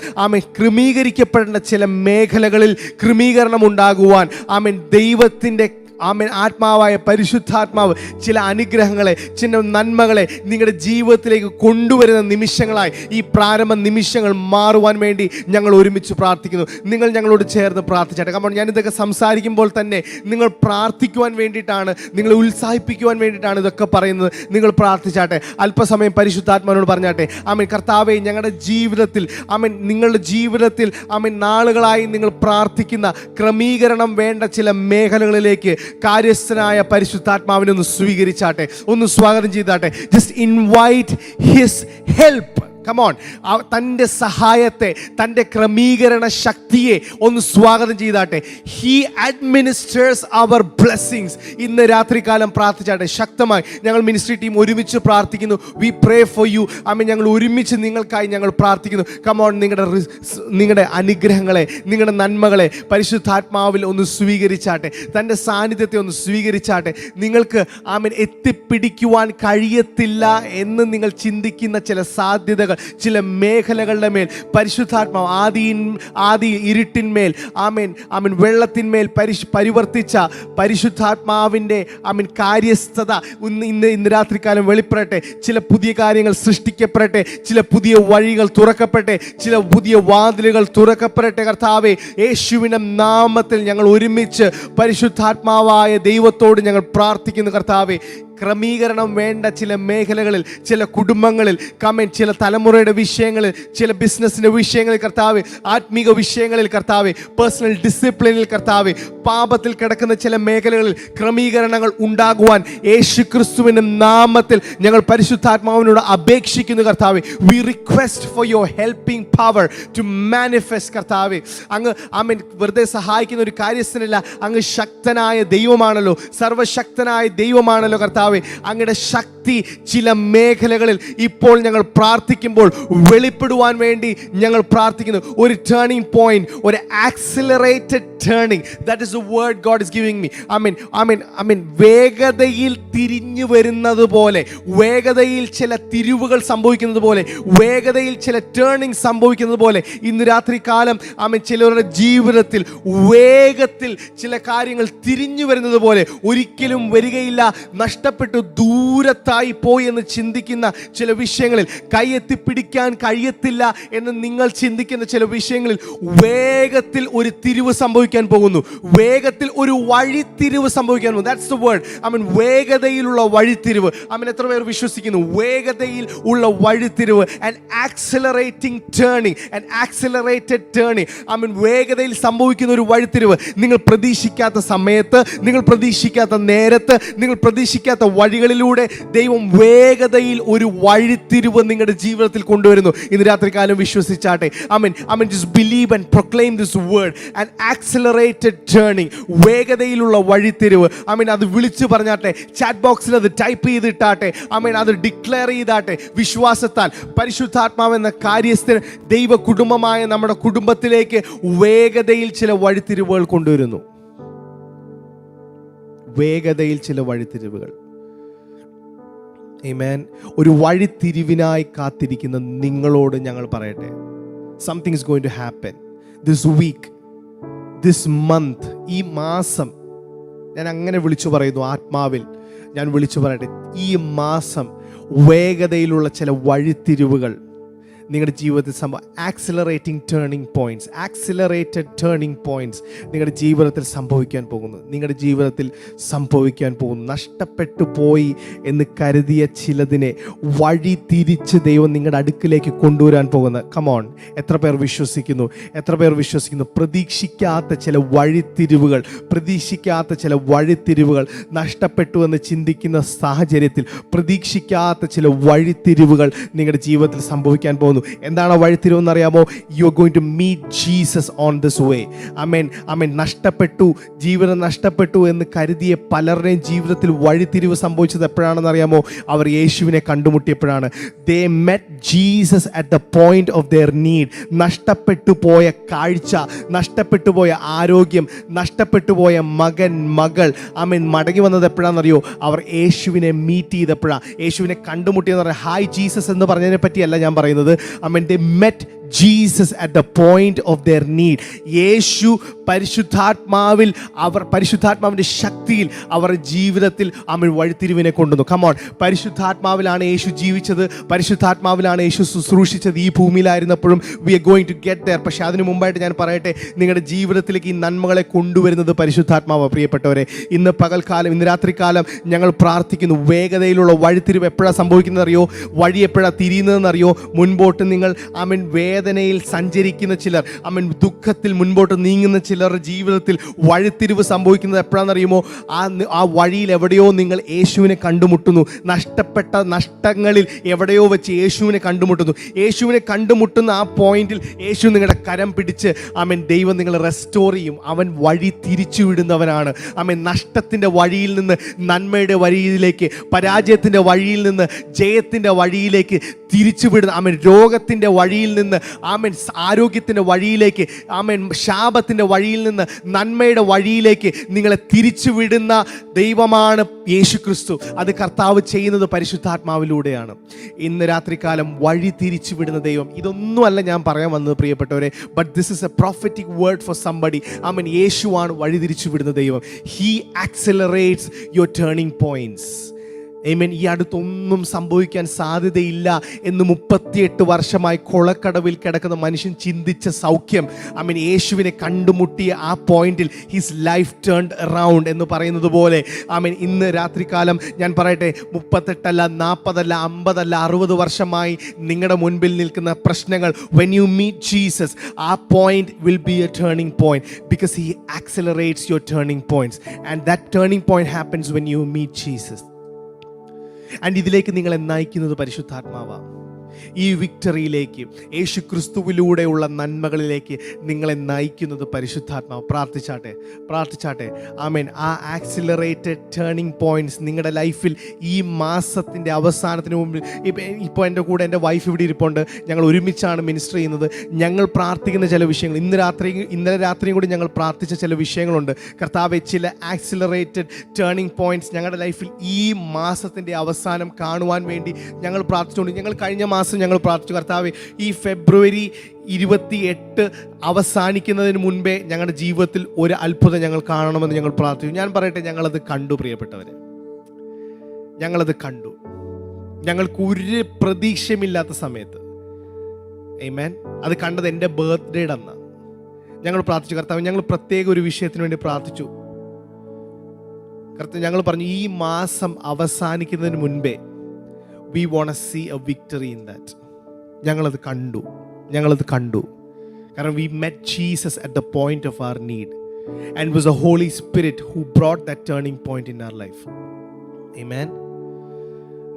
ക്രമീകരിക്കപ്പെടേണ്ട ചില മേഖലകളിൽ ക്രമീകരണം ഉണ്ടാകുവാൻ ദൈവത്തിൻ്റെ ആത്മാവായ പരിശുദ്ധാത്മാവ് ചില അനുഗ്രഹങ്ങളെ, ചില നന്മകളെ നിങ്ങളുടെ ജീവിതത്തിലേക്ക് കൊണ്ടുവരുന്ന നിമിഷങ്ങളായി ഈ പ്രാരംഭ നിമിഷങ്ങൾ മാറുവാൻ വേണ്ടി ഞങ്ങൾ ഒരുമിച്ച് പ്രാർത്ഥിക്കുന്നു. നിങ്ങൾ ഞങ്ങളോട് ചേർന്ന് പ്രാർത്ഥിച്ചാട്ടെ. കാരണം ഞാനിതൊക്കെ സംസാരിക്കുമ്പോൾ തന്നെ നിങ്ങൾ പ്രാർത്ഥിക്കുവാൻ വേണ്ടിയിട്ടാണ്, നിങ്ങളെ ഉത്സാഹിപ്പിക്കുവാൻ വേണ്ടിയിട്ടാണ് ഇതൊക്കെ പറയുന്നത്. നിങ്ങൾ പ്രാർത്ഥിച്ചാട്ടെ. അല്പസമയം പരിശുദ്ധാത്മാവിനോട് പറഞ്ഞാട്ടെ. കർത്താവേ, ഞങ്ങളുടെ ജീവിതത്തിൽ നിങ്ങളുടെ ജീവിതത്തിൽ നാളുകളായി നിങ്ങൾ പ്രാർത്ഥിക്കുന്ന ക്രമീകരണം വേണ്ട ചില മേഖലകളിലേക്ക് കാര്യസ്ഥനായ പരിശുദ്ധാത്മാവിനെ ഒന്ന് സ്വീകരിച്ചാട്ടെ, ഒന്ന് സ്വാഗതം ചെയ്താട്ടെ. Just invite his help. Come on. തൻ്റെ സഹായത്തെ, തൻ്റെ ക്രമീകരണ ശക്തിയെ ഒന്ന് സ്വാഗതം ചെയ്താട്ടെ. He administers our blessings. ഇന്ന് രാത്രികാലം പ്രാർത്ഥിച്ചാട്ടെ. ശക്തമായി ഞങ്ങൾ മിനിസ്ട്രി ടീം ഒരുമിച്ച് പ്രാർത്ഥിക്കുന്നു. We pray for you. ഞങ്ങൾ ഒരുമിച്ച് നിങ്ങൾക്കായി ഞങ്ങൾ പ്രാർത്ഥിക്കുന്നു. Come on. നിങ്ങളുടെ അനുഗ്രഹങ്ങളെ, നിങ്ങളുടെ നന്മകളെ പരിശുദ്ധാത്മാവിൽ ഒന്ന് സ്വീകരിച്ചാട്ടെ. തൻ്റെ സാന്നിധ്യത്തെ ഒന്ന് സ്വീകരിച്ചാട്ടെ. നിങ്ങൾക്ക് എത്തിപ്പിടിക്കുവാൻ കഴിയത്തില്ല എന്ന് നിങ്ങൾ ചിന്തിക്കുന്ന ചില സാധ്യതകൾ, ചില മേഖലകളുടെ മേൽ പരിശുദ്ധാത്മാവ് ആദി ഇരുട്ടിന്മേൽ വെള്ളത്തിന്മേൽ പരിവർത്തിച്ച പരിശുദ്ധാത്മാവിൻ്റെ കാര്യസ്ഥത ഇന്ന് രാത്രികാലം വെളിപ്പെടട്ടെ. ചില പുതിയ കാര്യങ്ങൾ സൃഷ്ടിക്കപ്പെടട്ടെ, ചില പുതിയ വഴികൾ തുറക്കപ്പെടട്ടെ, ചില പുതിയ വാതിലുകൾ തുറക്കപ്പെടട്ടെ. കർത്താവേ, യേശുവിൻ്റെ നാമത്തിൽ ഞങ്ങൾ ഒരുമിച്ച് പരിശുദ്ധാത്മാവായ ദൈവത്തോട് ഞങ്ങൾ പ്രാർത്ഥിക്കുന്നു. കർത്താവേ, ക്രമീകരണം വേണ്ട ചില മേഖലകളിൽ, ചില കുടുംബങ്ങളിൽ, ചില തലമുറയുടെ വിഷയങ്ങളിൽ, ചില ബിസിനസ്സിൻ്റെ വിഷയങ്ങളിൽ കർത്താവേ, ആത്മീക വിഷയങ്ങളിൽ കർത്താവേ, പേഴ്സണൽ ഡിസിപ്ലിനിൽ കർത്താവേ, പാപത്തിൽ കിടക്കുന്ന ചില മേഖലകളിൽ ക്രമീകരണങ്ങൾ ഉണ്ടാകുവാൻ യേശു ക്രിസ്തുവിൻ്റെ നാമത്തിൽ ഞങ്ങൾ പരിശുദ്ധാത്മാവിനോട് അപേക്ഷിക്കുന്നു. കർത്താവേ, we request for your helping power to manifest. കർത്താവേ, അങ്ങ് വെറുതെ സഹായിക്കുന്ന ഒരു കാര്യസ്ഥനല്ല, അങ്ങ് ശക്തനായ ദൈവമാണല്ലോ, സർവശക്തനായ ദൈവമാണല്ലോ. കർത്താവേ, അങ്ങയുടെ ശക്തി ചില മേഖലകളിൽ ഇപ്പോൾ ഞങ്ങൾ പ്രാർത്ഥിക്കുമ്പോൾ വെളിപ്പെടുവാൻ വേണ്ടി ഞങ്ങൾ പ്രാർത്ഥിക്കുന്നു. ഒരു ടേണിംഗ് പോയിന്റ്, ഒരു accelerated turning, that is the word God is giving me. വേഗതയിൽ തിരിഞ്ഞു വരുന്നത് പോലെ, വേഗതയിൽ ചില തിരിവുകൾ സംഭവിക്കുന്നത് പോലെ, വേഗതയിൽ ചില ടേണിംഗ് സംഭവിക്കുന്നത് പോലെ ഇന്ന് രാത്രി കാലം ചിലരുടെ ജീവിതത്തിൽ വേഗത്തിൽ ചില കാര്യങ്ങൾ തിരിഞ്ഞു വരുന്നത് പോലെ ഒരിക്കലും വരികയില്ല, നഷ്ടപ്പെട്ടു ദൂരത്തായി പോയി എന്ന് ചിന്തിക്കുന്ന ചില വിഷയങ്ങളിൽ, കൈയെത്തിപ്പിടിക്കാൻ കഴിയത്തില്ല എന്ന് നിങ്ങൾ ചിന്തിക്കുന്ന ചില വിഷയങ്ങളിൽ വേഗത്തിൽ ഒരു തിരിവ് സംഭവിക്കാൻ പോകുന്നു, വേഗത്തിൽ ഒരു വഴിത്തിരിവ് സംഭവിക്കാൻ പോകുന്നു. That's the word. വേഗതയിലുള്ള വഴിത്തിരിവ്. എത്ര പേർ വിശ്വസിക്കുന്നു? വേഗതയിൽ ഉള്ള വഴിത്തിരിവ്, and accelerating turning, and accelerated turning. വേഗതയിൽ സംഭവിക്കുന്ന ഒരു വഴിത്തിരിവ്. നിങ്ങൾ പ്രതീക്ഷിക്കാത്ത സമയത്ത്, നിങ്ങൾ പ്രതീക്ഷിക്കാത്ത നേരത്ത്, നിങ്ങൾ പ്രതീക്ഷിക്കാത്ത വഴികളിലൂടെ ദൈവം വേഗതയിൽ ഒരു വഴിത്തിരിവ് നിങ്ങളുടെ ജീവിതത്തിൽ കൊണ്ടുവരുന്നു. ഇന്ന് രാത്രികാലം വിശ്വസിച്ചാട്ടെ. just believe and proclaim this word, an accelerated turning. വേഗതയിലുള്ള വഴിത്തിരിവ്. അത് വിളിച്ചു പറഞ്ഞാട്ടെ. ചാറ്റ് ബോക്സിൽ അത് ടൈപ്പ് ചെയ്തിട്ടാട്ടെ. അത് ഡിക്ലെയർ ചെയ്താട്ടെ. വിശ്വാസത്താൽ പരിശുദ്ധാത്മാവ് എന്ന കാര്യസ്ഥൻ ദൈവ കുടുംബമായ നമ്മുടെ കുടുംബത്തിലേക്ക് വേഗതയിൽ ചില വഴിത്തിരിവുകൾ കൊണ്ടുവരുന്നു. വേഗതയിൽ ചില വഴിത്തിരിവുകൾ. ആമേൻ. ഒരു വഴിത്തിരിവിനായി കാത്തിരിക്കുന്ന നിങ്ങളോട് ഞങ്ങൾ പറയട്ടെ, something is going to happen this week, this month. ഈ മാസം ഞാൻ അങ്ങനെ വിളിച്ചു പറയുന്നു, ആത്മാവിൽ ഞാൻ വിളിച്ചു പറയട്ടെ, ഈ മാസം വേഗതയിലുള്ള ചില വഴിത്തിരിവുകൾ നിങ്ങളുടെ ജീവിതത്തിൽ ആക്സിലറേറ്റിംഗ് ടേണിംഗ് പോയിന്റ്സ് നിങ്ങളുടെ ജീവിതത്തിൽ സംഭവിക്കാൻ പോകുന്നു. നിങ്ങളുടെ ജീവിതത്തിൽ സംഭവിക്കാൻ പോകുന്നു. നഷ്ടപ്പെട്ടു പോയി എന്ന് കരുതിയ ചിലതിനെ വഴി തിരിച്ച് ദൈവം നിങ്ങളുടെ അടുക്കിലേക്ക് കൊണ്ടുവരാൻ പോകുന്നത്. കമോൺ, എത്ര പേർ വിശ്വസിക്കുന്നു? പ്രതീക്ഷിക്കാത്ത ചില വഴിത്തിരിവുകൾ നഷ്ടപ്പെട്ടു എന്ന് ചിന്തിക്കുന്ന സാഹചര്യത്തിൽ പ്രതീക്ഷിക്കാത്ത ചില വഴിത്തിരിവുകൾ നിങ്ങളുടെ ജീവിതത്തിൽ സംഭവിക്കാൻ പോകുന്നു. എന്താണ് വഴിത്തിരിവ് എന്നറിയാമോ? You are going to meet Jesus on this way. Amen. ജീവിതം നഷ്ടപ്പെട്ടു എന്ന് കരുതിയ പലരുടെയും ജീവിതത്തിൽ വഴിത്തിരിവ് സംഭവിച്ചത് എപ്പോഴാണെന്ന് അറിയാമോ? അവർ യേശുവിനെ കണ്ടുമുട്ടിയപ്പോഴാണ്. They met Jesus at the point of their need. നഷ്ടപ്പെട്ടു പോയ കാഴ്ച, നഷ്ടപ്പെട്ടു പോയ ആരോഗ്യം, നഷ്ടപ്പെട്ടു പോയ മകൻ, മകൾ, ആമേൻ, മടങ്ങി വന്നത് എപ്പോഴാണെന്നറിയോ? അവർ യേശുവിനെ മീറ്റ് ചെയ്തപ്പോഴാണ്. യേശുവിനെ കണ്ടുമുട്ടിയെന്ന് പറയാം. ഹായ് ജീസസ് എന്ന് പറഞ്ഞതിനെ പറ്റിയല്ല ഞാൻ പറയുന്നത്. Amen, they met Jesus at the point of their need. യേശു പരിശുദ്ധാത്മാവിൻ്റെ ശക്തിയിൽ അവരുടെ ജീവിതത്തിൽ ആമേൻ വഴിത്തിരിവിനെ കൊണ്ടുവന്നു. കമോൺ, പരിശുദ്ധാത്മാവിലാണ് യേശു ജീവിച്ചത്, പരിശുദ്ധാത്മാവിലാണ് യേശു ശുശ്രൂഷിച്ചത് ഈ ഭൂമിയിലായിരുന്നപ്പോഴും. We are going to get there. പക്ഷേ അതിനു മുമ്പായിട്ട് ഞാൻ പറയട്ടെ, നിങ്ങളുടെ ജീവിതത്തിലേക്ക് ഈ നന്മകളെ കൊണ്ടുവരുന്നത് പരിശുദ്ധാത്മാവ്. പ്രിയപ്പെട്ടവരെ, ഇന്ന് രാത്രികാലം ഞങ്ങൾ പ്രാർത്ഥിക്കുന്നു. വേഗതയിലുള്ള വഴിത്തിരിവ് എപ്പോഴാണ് സംഭവിക്കുന്നത് അറിയോ? വഴി എപ്പോഴാണ് തിരിയുന്നതെന്നറിയോ? മുൻപോട്ട് നിങ്ങൾ ആമേൻ വേദനയിൽ സഞ്ചരിക്കുന്ന ചിലർ, ആമേൻ ദുഃഖത്തിൽ മുൻപോട്ട് നീങ്ങുന്ന ചിലരുടെ ജീവിതത്തിൽ വഴിത്തിരിവ് സംഭവിക്കുന്നത് എപ്പോഴാണെന്നറിയുമോ? ആ വഴിയിൽ എവിടെയോ നിങ്ങൾ യേശുവിനെ കണ്ടുമുട്ടുന്നു. നഷ്ടങ്ങളിൽ എവിടെയോ വെച്ച് യേശുവിനെ കണ്ടുമുട്ടുന്ന ആ പോയിന്റിൽ യേശു നിങ്ങളുടെ കരം പിടിച്ച് ആമേൻ ദൈവം നിങ്ങളെ റെസ്റ്റോർ ചെയ്യും. അവൻ വഴി തിരിച്ചു വിടുന്നവനാണ്. ആമേൻ, നഷ്ടത്തിൻ്റെ വഴിയിൽ നിന്ന് നന്മയുടെ വഴിയിലേക്ക്, പരാജയത്തിൻ്റെ വഴിയിൽ നിന്ന് ജയത്തിൻ്റെ വഴിയിലേക്ക് തിരിച്ചുവിടുന്ന, ആമേൻ, രോഗത്തിൻ്റെ വഴിയിൽ നിന്ന് ആമേൻ ആരോഗ്യത്തിൻ്റെ വഴിയിലേക്ക്, ആമേൻ ശാപത്തിൻ്റെ വഴിയിൽ നിന്ന് നന്മയുടെ വഴിയിലേക്ക് നിങ്ങളെ തിരിച്ചുവിടുന്ന ദൈവമാണ് യേശു ക്രിസ്തു. അത് കർത്താവ് ചെയ്യുന്നത് പരിശുദ്ധാത്മാവിലൂടെയാണ്. ഇന്ന് രാത്രികാലം വഴി തിരിച്ചു വിടുന്ന ദൈവം. ഇതൊന്നുമല്ല ഞാൻ പറയാൻ വന്നത് പ്രിയപ്പെട്ടവരെ, but this is a prophetic word for somebody. Amen, യേശുവാണ് വഴി തിരിച്ചു വിടുന്ന ദൈവം. He accelerates your turning points. Amen. ഈ അടുത്തൊന്നും സംഭവിക്കാൻ സാധ്യതയില്ല എന്ന് 38 വർഷമായി കൊളക്കടവിൽ കിടക്കുന്ന മനുഷ്യൻ ചിന്തിച്ച സൗഖ്യം, ആമേൻ, യേശുവിനെ കണ്ടുമുട്ടിയ ആ പോയിന്റിൽ ഹിസ് ലൈഫ് ടേൺഡ് അറൗണ്ട് എന്ന് പറയുന്നത് പോലെ, ആമേൻ, ഇന്ന് രാത്രികാലം ഞാൻ പറയട്ടെ, 38 അല്ല, 40 അല്ല, 50 അല്ല, 60 വർഷമായി നിങ്ങളുടെ മുൻപിൽ നിൽക്കുന്ന പ്രശ്നങ്ങൾ, when you meet Jesus, ആ point will be a turning point because he accelerates your turning points, and that turning point happens when you meet Jesus. And ഇതിലേക്ക് നിങ്ങളെ നയിക്കുന്നത് പരിശുദ്ധാത്മാവാണ്. ഈ വിക്ടറിയിലേക്ക്, യേശു ക്രിസ്തുവിലൂടെയുള്ള നന്മകളിലേക്ക് നിങ്ങളെ നയിക്കുന്നത് പരിശുദ്ധാത്മാവ്. പ്രാർത്ഥിച്ചാട്ടെ. ആമേൻ. ആ ആക്സിലറേറ്റഡ് ടേണിംഗ് പോയിന്റ്സ് നിങ്ങളുടെ ലൈഫിൽ ഈ മാസത്തിൻ്റെ അവസാനത്തിന് മുമ്പിൽ, ഇപ്പോൾ എൻ്റെ കൂടെ എൻ്റെ വൈഫ് ഇവിടെ ഇരിപ്പുണ്ട്. ഞങ്ങൾ ഒരുമിച്ചാണ് മിനിസ്റ്റർ ചെയ്യുന്നത്. ഞങ്ങൾ പ്രാർത്ഥിക്കുന്ന ചില വിഷയങ്ങൾ, ഇന്നലെ രാത്രിയും കൂടി ഞങ്ങൾ പ്രാർത്ഥിച്ച ചില വിഷയങ്ങളുണ്ട്. കർത്താവേ, ചില ആക്സിലറേറ്റഡ് ടേണിംഗ് പോയിന്റ്സ് ഞങ്ങളുടെ ലൈഫിൽ ഈ മാസത്തിൻ്റെ അവസാനം കാണുവാൻ വേണ്ടി ഞങ്ങൾ പ്രാർത്ഥിച്ചുകൊണ്ട്, ഞങ്ങൾ കഴിഞ്ഞ മാസം ഞങ്ങൾ പ്രാർത്ഥിച്ചു, കർത്താവേ, ഈ ഫെബ്രുവരി 28 അവസാനിക്കുന്നതിന് മുൻപേ ഞങ്ങളുടെ ജീവിതത്തിൽ ഒരു അത്ഭുതം ഞങ്ങൾ കാണണമെന്ന് ഞങ്ങൾ പ്രാർത്ഥിച്ചു. ഞാൻ പറയട്ടെ, ഞങ്ങളത് കണ്ടു പ്രിയപ്പെട്ടവരെ, ഞങ്ങളത് കണ്ടു. ഞങ്ങൾക്ക് ഒരു പ്രതീക്ഷയുമില്ലാത്ത സമയത്ത്, ആമേൻ, അത് കണ്ടത് എൻ്റെ ബർത്ത്ഡേയുടെ അന്നാണ്. ഞങ്ങൾ പ്രാർത്ഥിച്ചു, കർത്താവ്, ഞങ്ങൾ പ്രത്യേക ഒരു വിഷയത്തിന് വേണ്ടി പ്രാർത്ഥിച്ചു. കർത്താവ്, ഞങ്ങൾ പറഞ്ഞു, ഈ മാസം അവസാനിക്കുന്നതിന് മുൻപേ we want to see a victory in that. ഞങ്ങളത് കണ്ടു. കാരണം we met Jesus at the point of our need, and it was the Holy Spirit who brought that turning point in our life. Amen.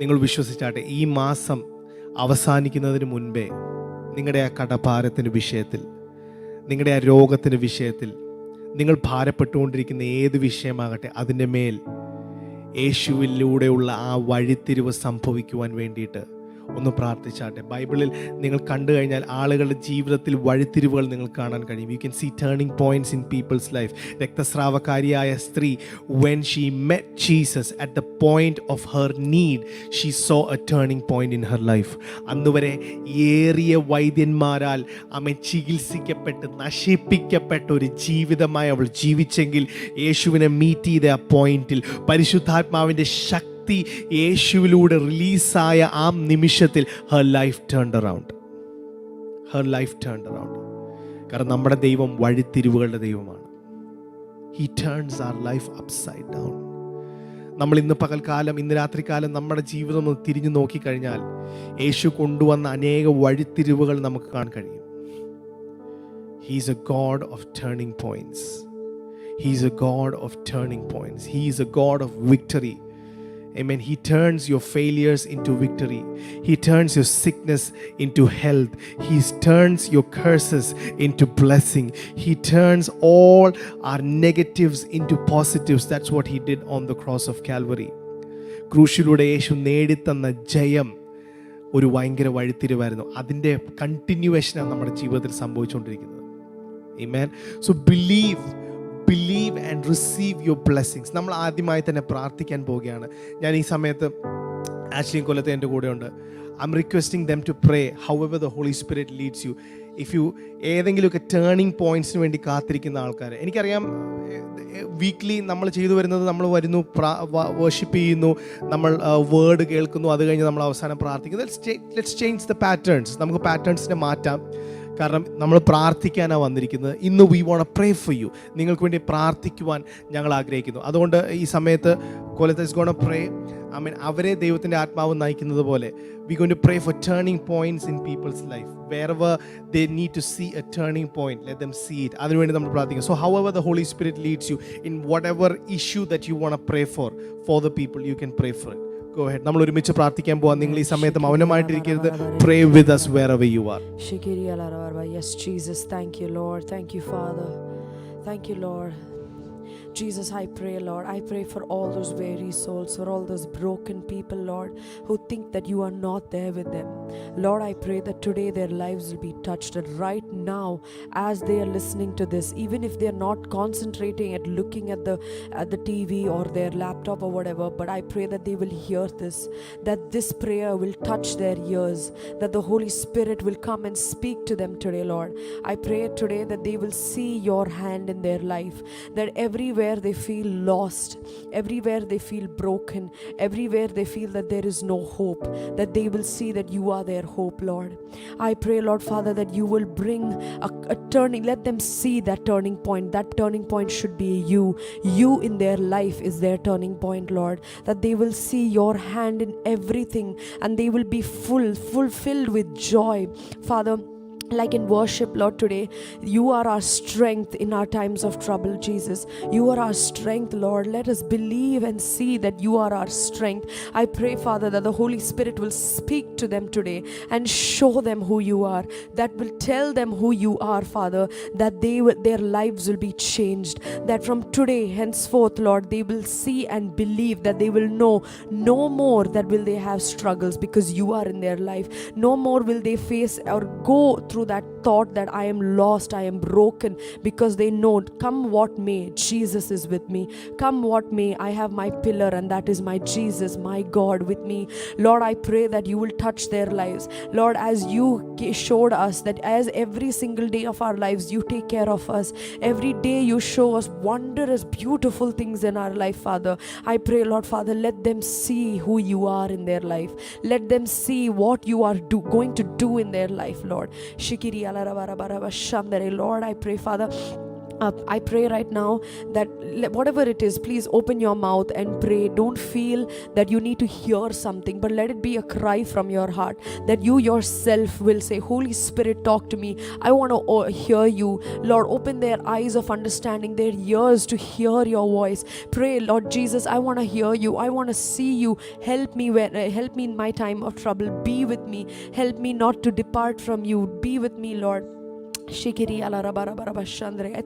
നിങ്ങൾ വിശ്വസിച്ചാട്ടെ, ഈ മാസം അവസാനിക്കുന്നതിന് മുൻപേ നിങ്ങളുടെ ആ കടഭാരത്തിൻ്റെ വിഷയത്തിൽ, നിങ്ങളുടെ ആ രോഗത്തിൻ്റെ വിഷയത്തിൽ, നിങ്ങൾ ഭാരപ്പെട്ടുകൊണ്ടിരിക്കുന്ന ഏത് വിഷയമാകട്ടെ, അതിൻ്റെ മേൽ യേശുവിലൂടെയുള്ള ആ വഴിത്തിരിവ് സംഭവിക്കുവാൻ വേണ്ടിയിട്ട് ഒന്ന് പ്രാർത്ഥിച്ചാട്ടെ. ബൈബിളിൽ നിങ്ങൾ കണ്ടു കഴിഞ്ഞാൽ ആളുകളുടെ ജീവിതത്തിൽ വഴിത്തിരിവുകൾ നിങ്ങൾ കാണാൻ കഴിയും. You can see turning points in people's life. രക്തസ്രാവക്കാരിയായ സ്ത്രീ, when she met Jesus at the point of her need, she saw a turning point in her life. അന്നുവരെ ഏറിയ വൈദ്യന്മാരാൽ ചികിത്സിക്കപ്പെട്ട് നശിപ്പിക്കപ്പെട്ട ഒരു ജീവിതമായി അവൾ ജീവിച്ചെങ്കിൽ, യേശുവിനെ മീറ്റ് ചെയ്ത ആ പോയിന്റിൽ പരിശുദ്ധാത്മാവിൻ്റെ ശക്തി യേശുവിലൂടെ റിലീസായ ആ നിമിഷത്തിൽ her life turned around. her life turned around. കാരണം നമ്മുടെ ദൈവം വഴിത്തിരിവുകളുടെ ദൈവമാണ്. He turns our life upside down. നമ്മൾ ഇന്ന് പകൽക്കാലം, ഇന്ന് രാത്രികാലം നമ്മുടെ ജീവിതം ഒന്ന് തിരിഞ്ഞു നോക്കിക്കഴിഞ്ഞാൽ യേശു കൊണ്ടുവന്ന അനേക വഴിത്തിരിവുകൾ നമുക്ക് കാണാൻ കഴിയും. He is a God of turning points. He is a God of turning points. He is a God of victory. Amen. He turns your failures into victory. He turns your sickness into health. He turns your curses into blessing. He turns all our negatives into positives. That's what he did on the cross of Calvary. ക്രൂശിലൂടെ യേശു നേടിത്തന്ന ജയം ഒരു ഭയങ്കര വഴിത്തിരിവായിരുന്നു. അതിൻ്റെ കണ്ടിന്യൂവേഷനാണ് നമ്മുടെ ജീവിതത്തിൽ സംഭവിച്ചുകൊണ്ടിരിക്കുന്നത്. Amen. So believe and receive your blessings. നമ്മൾ ആദ്യമായി തന്നെ പ്രാർത്ഥിക്കാൻ പോവുകയാണ്. ഞാൻ ഈ സമയത്ത് ആശ്ലിയും കൊല്ലത്തെ എൻ്റെ കൂടെയുണ്ട്. I'm requesting them to pray however the Holy Spirit leads you. If you ഏതെങ്കിലുമൊക്കെ ടേണിംഗ് പോയിന്റ്സിന് വേണ്ടി കാത്തിരിക്കുന്ന ആൾക്കാർ, എനിക്കറിയാം വീക്ക്ലി നമ്മൾ ചെയ്തു വരുന്നത്, നമ്മൾ വരുന്നു, വർഷിപ്പ് ചെയ്യുന്നു, നമ്മൾ വേർഡ് കേൾക്കുന്നു, അത് കഴിഞ്ഞ് നമ്മൾ അവസാനം പ്രാർത്ഥിക്കുന്നു. Let's change the patterns. നമുക്ക് പാറ്റേൺസിനെ മാറ്റാം. കാരണം നമ്മൾ പ്രാർത്ഥിക്കാനാണ് വന്നിരിക്കുന്നത്. ഇന്ന് we want pray for you. നിങ്ങൾക്ക് വേണ്ടി പ്രാർത്ഥിക്കുവാൻ ഞങ്ങൾ ആഗ്രഹിക്കുന്നു. അതുകൊണ്ട് ഈ സമയത്ത് കൊല്ലത്ത് ഇസ് ഗോണ പ്രേ. അവരെ ദൈവത്തിൻ്റെ ആത്മാവ് നയിക്കുന്നത് പോലെ we going to pray for turning points in people's life. wherever they need to see a turning point, let them see it. അതിനുവേണ്ടി നമ്മൾ പ്രാർത്ഥിക്കും. So however the Holy Spirit leads you in whatever issue that you want to pray for the people, you can pray for it. Go ahead. നമ്മൾ ഒരുമിച്ച് പ്രാർത്ഥിക്കാൻ പോവാം. നിങ്ങൾ ഈ സമയത്ത് മൗനമായിട്ടിരിക്കരുത്. Pray with us wherever you are. Yes, Jesus, thank you, Lord. Thank you, Father. Thank you, Lord. Jesus, I pray, Lord, I pray for all those weary souls, for all those broken people, Lord, who think that you are not there with them. Lord, I pray that today their lives will be touched, that right now as they are listening to this, even if they are not concentrating at looking at the TV or their laptop or whatever, but I pray that they will hear this, that this prayer will touch their ears, that the Holy Spirit will come and speak to them today, Lord. I pray today that they will see your hand in their life, that everywhere they feel lost, everywhere they feel broken, everywhere they feel that there is no hope, that they will see that you are their hope, Lord. I pray, Lord Father, that you will bring a turning, let them see that turning point. That turning point should be you in their life is their turning point, Lord, that they will see your hand in everything and they will be fulfilled with joy, Father. Like in worship, Lord, today, you are our strength in our times of trouble, Jesus. You are our strength, Lord. Let us believe and see that you are our strength. I pray, Father, that the Holy Spirit will speak to them today and show them who you are, that will tell them who you are, Father, that their lives will be changed, that from today, henceforth, Lord, they will see and believe, that they will know no more that will they have struggles because you are in their life. No more will they face or go through that thought that I am lost, I am broken, because they know, come what may, Jesus is with me. Come what may, I have my pillar, and that is my Jesus, my God with me. Lord, I pray that you will touch their lives. Lord, as you showed us that as every single day of our lives you take care of us, every day you show us wondrous, beautiful things in our life, Father. I pray, Lord Father, let them see who you are in their life. Let them see what you are going to do in their life, Lord. Lord, I pray, Father, I pray right now that whatever it is, please open your mouth and pray. Don't feel that you need to hear something, but let it be a cry from your heart, that you yourself will say, Holy Spirit, talk to me. I want to hear you. Lord, open their eyes of understanding, their ears to hear your voice. Pray, Lord Jesus, I want to hear you. I want to see you. Help me in my time of trouble. Be with me. Help me not to depart from you. Be with me, Lord. I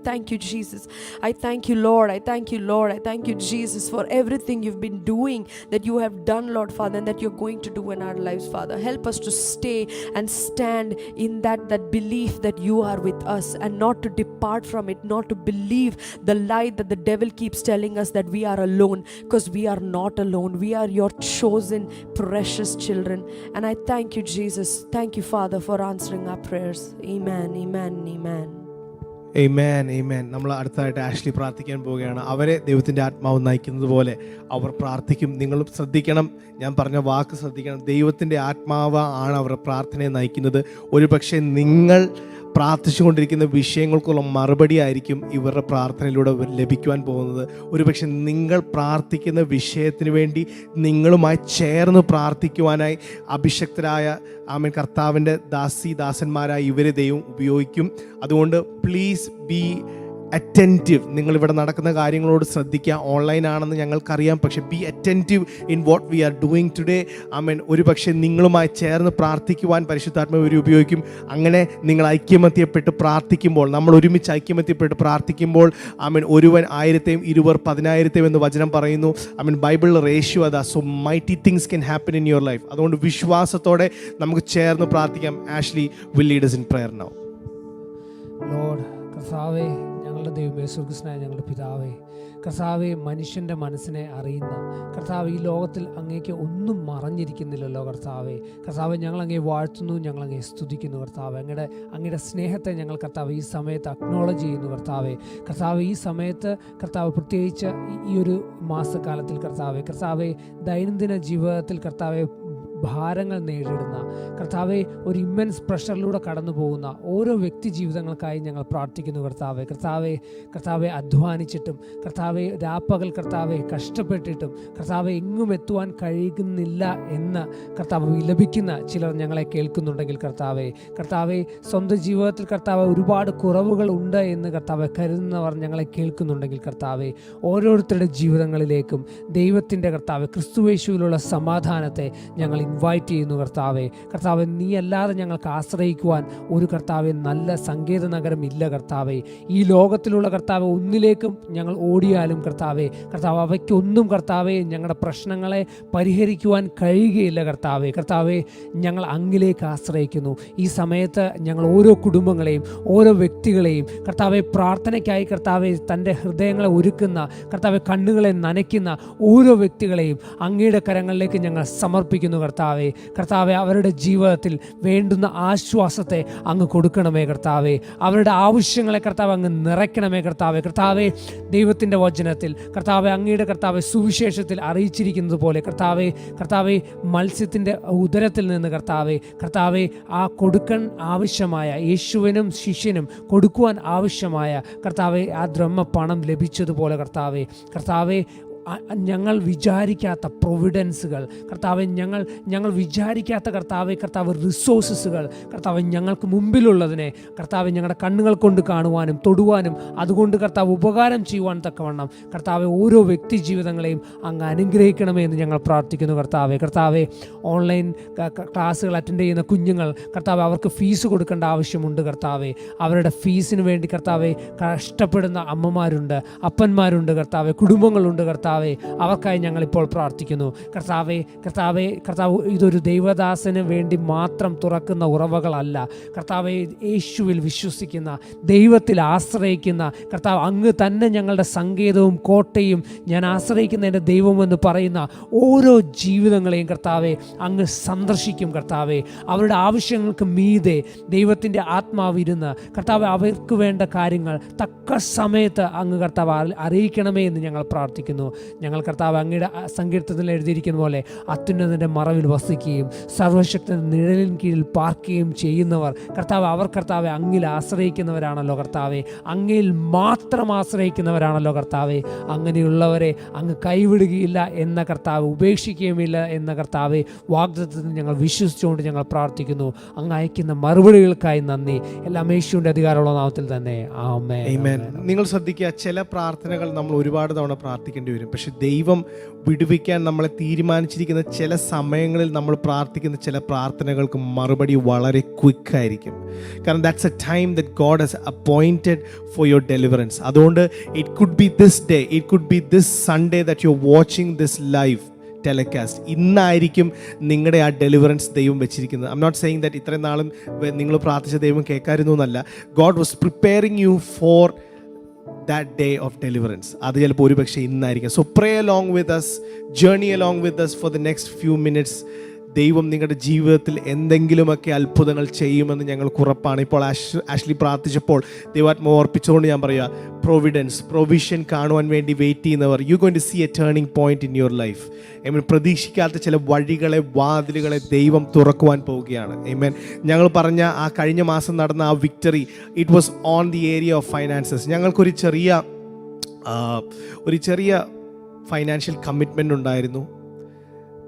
thank you, Jesus. I thank you, Lord. I thank you, Lord. I thank you, Jesus, for everything you've been doing, that you have done, Lord Father, and that you're going to do in our lives, Father. Help us to stay and stand in that belief that you are with us, and not to depart from it, not to believe the lie that the devil keeps telling us that we are alone, because we are not alone. We are your chosen, precious children. And I thank you, Jesus. Thank you, Father, for answering our prayers. Amen. Amen. Amen. Amen, amen. നമ്മൾ അടുത്തതായിട്ട് Ashley പ്രാർത്ഥിക്കാൻ പോവുകയാണ്. അവരെ ദൈവത്തിൻ്റെ ആത്മാവ് നയിക്കുന്നത് പോലെ അവർ പ്രാർത്ഥിക്കും. നിങ്ങളും ശ്രദ്ധിക്കണം, ഞാൻ പറഞ്ഞ വാക്ക് ശ്രദ്ധിക്കണം. ദൈവത്തിൻ്റെ ആത്മാവ് ആണ് അവരുടെ പ്രാർത്ഥനയെ നയിക്കുന്നത്. ഒരു പക്ഷേ നിങ്ങൾ പ്രാർത്ഥിച്ചുകൊണ്ടിരിക്കുന്ന വിഷയങ്ങൾക്കുള്ള മറുപടി ആയിരിക്കും ഇവരുടെ പ്രാർത്ഥനയിലൂടെ ലഭിക്കുവാൻ പോകുന്നത്. ഒരുപക്ഷെ നിങ്ങൾ പ്രാർത്ഥിക്കുന്ന വിഷയത്തിന് വേണ്ടി നിങ്ങളുമായി ചേർന്ന് പ്രാർത്ഥിക്കുവാനായി അഭിഷക്തരായ കർത്താവിൻ്റെ ദാസന്മാരായി ഇവരെ ദൈവം ഉപയോഗിക്കും. അതുകൊണ്ട് പ്ലീസ് ബി അറ്റൻറ്റീവ്. നിങ്ങളിവിടെ നടക്കുന്ന കാര്യങ്ങളോട് ശ്രദ്ധിക്കുക. ഓൺലൈനാണെന്ന് ഞങ്ങൾക്കറിയാം, പക്ഷെ B attentive in what we are doing today. ഒരു പക്ഷേ നിങ്ങളുമായി ചേർന്ന് പ്രാർത്ഥിക്കുവാൻ പരിശുദ്ധാത്മാവ് ഇവരെ ഉപയോഗിക്കും. അങ്ങനെ നിങ്ങൾ ഐക്യമത്യപ്പെട്ട് പ്രാർത്ഥിക്കുമ്പോൾ, നമ്മൾ ഒരുമിച്ച് ഐക്യമത്യപ്പെട്ട് പ്രാർത്ഥിക്കുമ്പോൾ ഒരുവൻ 1000-യും 20 10,000-യും എന്ന് വചനം പറയുന്നു. ബൈബിളിൽ റേഷ്യോ അതാ. So mighty things can happen in your life. അതുകൊണ്ട് വിശ്വാസത്തോടെ നമുക്ക് ചേർന്ന് പ്രാർത്ഥിക്കാം. Ashley will lead us in prayer now. Lord കർത്താവേ, ഞങ്ങളുടെ ദൈവമേ, സ്വർഗ്ഗസ്ഥനായ ഞങ്ങളുടെ പിതാവേ, കർത്താവേ, മനുഷ്യൻ്റെ മനസ്സിനെ അറിയുന്ന കർത്താവ്, ഈ ലോകത്തിൽ അങ്ങേക്ക് ഒന്നും മറഞ്ഞിരിക്കുന്നില്ലല്ലോ കർത്താവേ. കർത്താവെ, ഞങ്ങളങ്ങേ വാഴ്ത്തുന്നു, ഞങ്ങളങ്ങേ സ്തുതിക്കുന്നു കർത്താവ്. അങ്ങയുടെ സ്നേഹത്തെ ഞങ്ങൾ കർത്താവ് ഈ സമയത്ത് അക്നോളജ് ചെയ്യുന്നു കർത്താവെ. കർത്താവ്, ഈ സമയത്ത് കർത്താവ് പ്രത്യേകിച്ച് ഈ ഒരു മാസക്കാലത്തിൽ കർത്താവെ ദൈനംദിന ജീവിതത്തിൽ കർത്താവെ ഭാരങ്ങൾ നേരിടുന്ന കർത്താവെ, ഒരു ഇമ്മൻസ് പ്രഷറിലൂടെ കടന്നു പോകുന്ന ഓരോ വ്യക്തി ജീവിതങ്ങൾക്കായി ഞങ്ങൾ പ്രാർത്ഥിക്കുന്നു കർത്താവെ അധ്വാനിച്ചിട്ടും കർത്താവെ രാപ്പകൽ കർത്താവെ കഷ്ടപ്പെട്ടിട്ടും കർത്താവെ എങ്ങും എത്തുവാൻ കഴിയുന്നില്ല എന്ന് കർത്താവ് വിലപിക്കുന്ന ചിലർ ഞങ്ങളെ കേൾക്കുന്നുണ്ടെങ്കിൽ കർത്താവെ സ്വന്തം ജീവിതത്തിൽ കർത്താവ് ഒരുപാട് കുറവുകൾ ഉണ്ട് എന്ന് കർത്താവ് കരുതുന്നവർ ഞങ്ങളെ കേൾക്കുന്നുണ്ടെങ്കിൽ കർത്താവെ, ഓരോരുത്തരുടെ ജീവിതങ്ങളിലേക്കും ദൈവത്തിൻ്റെ കർത്താവ് ക്രിസ്തുയേശുവിലുള്ള സമാധാനത്തെ ഞങ്ങൾ ഇൻവൈറ്റ് ചെയ്യുന്നു കർത്താവെ, നീ അല്ലാതെ ഞങ്ങൾക്ക് ആശ്രയിക്കുവാൻ ഒരു കർത്താവെ നല്ല സങ്കേത നഗരം ഇല്ല കർത്താവെ. ഈ ലോകത്തിലുള്ള കർത്താവ് ഒന്നിലേക്കും ഞങ്ങൾ ഓടിയാലും കർത്താവെ അവയ്ക്കൊന്നും കർത്താവെ ഞങ്ങളുടെ പ്രശ്നങ്ങളെ പരിഹരിക്കുവാൻ കഴിയുകയില്ല കർത്താവെ, ഞങ്ങൾ അങ്ങിലേക്ക് ആശ്രയിക്കുന്നു. ഈ സമയത്ത് ഞങ്ങൾ ഓരോ കുടുംബങ്ങളെയും ഓരോ വ്യക്തികളെയും കർത്താവെ പ്രാർത്ഥനയ്ക്കായി കർത്താവെ തൻ്റെ ഹൃദയങ്ങളെ ഒരുക്കുന്ന കർത്താവെ കണ്ണുകളെ നനയ്ക്കുന്ന ഓരോ വ്യക്തികളെയും അങ്ങയുടെ കരങ്ങളിലേക്ക് ഞങ്ങൾ സമർപ്പിക്കുന്നു കർത്താവെ, അവരുടെ ജീവിതത്തിൽ വേണ്ടുന്ന ആശ്വാസത്തെ അങ്ങ് കൊടുക്കണമേ കർത്താവെ. അവരുടെ ആവശ്യങ്ങളെ കർത്താവ് അങ്ങ് നിറയ്ക്കണമേ കർത്താവെ. ദൈവത്തിൻ്റെ വചനത്തിൽ കർത്താവെ അങ്ങയുടെ കർത്താവെ സുവിശേഷത്തിൽ അറിയിച്ചിരിക്കുന്നത് പോലെ കർത്താവെ മത്സ്യത്തിൻ്റെ ഉദരത്തിൽ നിന്ന് കർത്താവെ ആ കൊടുക്കാൻ ആവശ്യമായ യേശുവിനും ശിഷ്യനും കൊടുക്കുവാൻ ആവശ്യമായ കർത്താവെ ആ ദ്രഹ്മ പണം ലഭിച്ചതുപോലെ കർത്താവെ ഞങ്ങൾ വിചാരിക്കാത്ത പ്രൊവിഡൻസുകൾ കർത്താവെ, ഞങ്ങൾ വിചാരിക്കാത്ത കർത്താവ് റിസോഴ്സസുകൾ കർത്താവ് ഞങ്ങൾക്ക് മുമ്പിലുള്ളതിനെ കർത്താവ് ഞങ്ങളുടെ കണ്ണുകൾ കൊണ്ട് കാണുവാനും തൊടുവാനും അതുകൊണ്ട് കർത്താവ് ഉപകാരം ചെയ്യുവാൻ തക്കവണ്ണം കർത്താവെ ഓരോ വ്യക്തി ജീവിതങ്ങളെയും അങ്ങ് അനുഗ്രഹിക്കണമേ എന്ന് ഞങ്ങൾ പ്രാർത്ഥിക്കുന്നു കർത്താവെ. ഓൺലൈൻ ക്ലാസ്സുകൾ അറ്റൻഡ് ചെയ്യുന്ന കുഞ്ഞുങ്ങൾ കർത്താവ് അവർക്ക് ഫീസ് കൊടുക്കേണ്ട ആവശ്യമുണ്ട് കർത്താവെ. അവരുടെ ഫീസിന് വേണ്ടി കർത്താവെ കഷ്ടപ്പെടുന്ന അമ്മമാരുണ്ട്, അപ്പന്മാരുണ്ട് കർത്താവെ, കുടുംബങ്ങളുണ്ട് കർത്താവെ. അവർക്കായി ഞങ്ങളിപ്പോൾ പ്രാർത്ഥിക്കുന്നു കർത്താവ്. ഇതൊരു ദൈവദാസന് വേണ്ടി മാത്രം തുറക്കുന്ന ഉറവകളല്ല കർത്താവെ. യേശുവിൽ വിശ്വസിക്കുന്ന, ദൈവത്തിൽ ആശ്രയിക്കുന്ന കർത്താവ്, അങ്ങ് തന്നെ ഞങ്ങളുടെ സങ്കേതവും കോട്ടയും, ഞാൻ ആശ്രയിക്കുന്ന എൻ്റെ ദൈവമെന്ന് പറയുന്ന ഓരോ ജീവിതങ്ങളെയും കർത്താവെ അങ്ങ് സന്ദർശിക്കും കർത്താവെ. അവരുടെ ആവശ്യങ്ങൾക്ക് മീതെ ദൈവത്തിൻ്റെ ആത്മാവിരുന്ന് കർത്താവ് അവർക്ക് വേണ്ട കാര്യങ്ങൾ തക്ക സമയത്ത് അങ്ങ് കർത്താവ് അറിയിക്കണമേ എന്ന് ഞങ്ങൾ പ്രാർത്ഥിക്കുന്നു. ഞങ്ങൾ കർത്താവ് അങ്ങയുടെ സങ്കീർത്തനത്തിൽ എഴുതിയിരിക്കുന്ന പോലെ അത്യുന്നതൻ്റെ മറവിൽ വസിക്കുകയും സർവശക്തൻ്റെ നിഴലിൻ കീഴിൽ പാർക്കുകയും ചെയ്യുന്നവർ അവർ കർത്താവെ അങ്ങിൽ ആശ്രയിക്കുന്നവരാണല്ലോ കർത്താവെ. അങ്ങയിൽ മാത്രം ആശ്രയിക്കുന്നവരാണല്ലോ കർത്താവെ. അങ്ങനെയുള്ളവരെ അങ്ങ് കൈവിടുകയില്ല എന്ന കർത്താവ്, ഉപേക്ഷിക്കുകയുമില്ല എന്ന കർത്താവെ വാഗ്ദത്തത്തിൽ ഞങ്ങൾ വിശ്വസിച്ചുകൊണ്ട് ഞങ്ങൾ പ്രാർത്ഥിക്കുന്നു. അങ്ങ് അയക്കുന്ന മറുപടികൾക്കായി നന്ദി. എല്ലാം യേശുവിൻ്റെ അധികാരമുള്ള നാമത്തിൽ തന്നെ ആമേൻ. നിങ്ങൾ ശ്രദ്ധിക്കുക, ചില പ്രാർത്ഥനകൾ നമ്മൾ ഒരുപാട് തവണ പ്രാർത്ഥിക്കേണ്ടി വരും. പക്ഷെ ദൈവം വിടുവിക്കാൻ നമ്മളെ തീരുമാനിച്ചിരിക്കുന്ന ചില സമയങ്ങളിൽ നമ്മൾ പ്രാർത്ഥിക്കുന്ന ചില പ്രാർത്ഥനകൾക്ക് മറുപടി വളരെ ക്വിക്കായിരിക്കും. കാരണം that's a time that God has appointed for your deliverance. അതുകൊണ്ട് it could be this day, it could be this Sunday that you are watching this live telecast. ഇന്നായിരിക്കും നിങ്ങളുടെ ആ ഡെലിവറൻസ് ദൈവം വെച്ചിരിക്കുന്നത്. I'm not saying that ഇത്രയും നാളും നിങ്ങൾ പ്രാർത്ഥിച്ച ദൈവം കേൾക്കായിരുന്നു എന്നല്ല. God was preparing you for that day of deliverance. അത് ചിലപ്പോൾ ഒരുപക്ഷെ ഇന്നായിരിക്കും. So pray along with us, journey along with us for the next few minutes. ദൈവം നിങ്ങളുടെ ജീവിതത്തിൽ എന്തെങ്കിലുമൊക്കെ അത്ഭുതങ്ങൾ ചെയ്യുമെന്ന് ഞങ്ങൾക്ക് ഉറപ്പാണ്. ഇപ്പോൾ ആഷ്ലി പ്രാർത്ഥിച്ചപ്പോൾ ദൈവാത്മാവ് ഓർപ്പിച്ചുകൊണ്ട് ഞാൻ പറയുക, പ്രൊവിഷൻ കാണുവാൻ വേണ്ടി വെയിറ്റ് ചെയ്യുന്നവർ, you going to see a turning point in your life. പ്രതീക്ഷിക്കാത്ത ചില വഴികളെ, വാതിലുകളെ ദൈവം തുറക്കുവാൻ പോവുകയാണ്. ഞങ്ങൾ പറഞ്ഞ ആ കഴിഞ്ഞ മാസം നടന്ന ആ victory, it was on the area of finances. ഞങ്ങൾക്കൊരു ചെറിയ ഫൈനാൻഷ്യൽ കമ്മിറ്റ്മെൻ്റ് ഉണ്ടായിരുന്നു.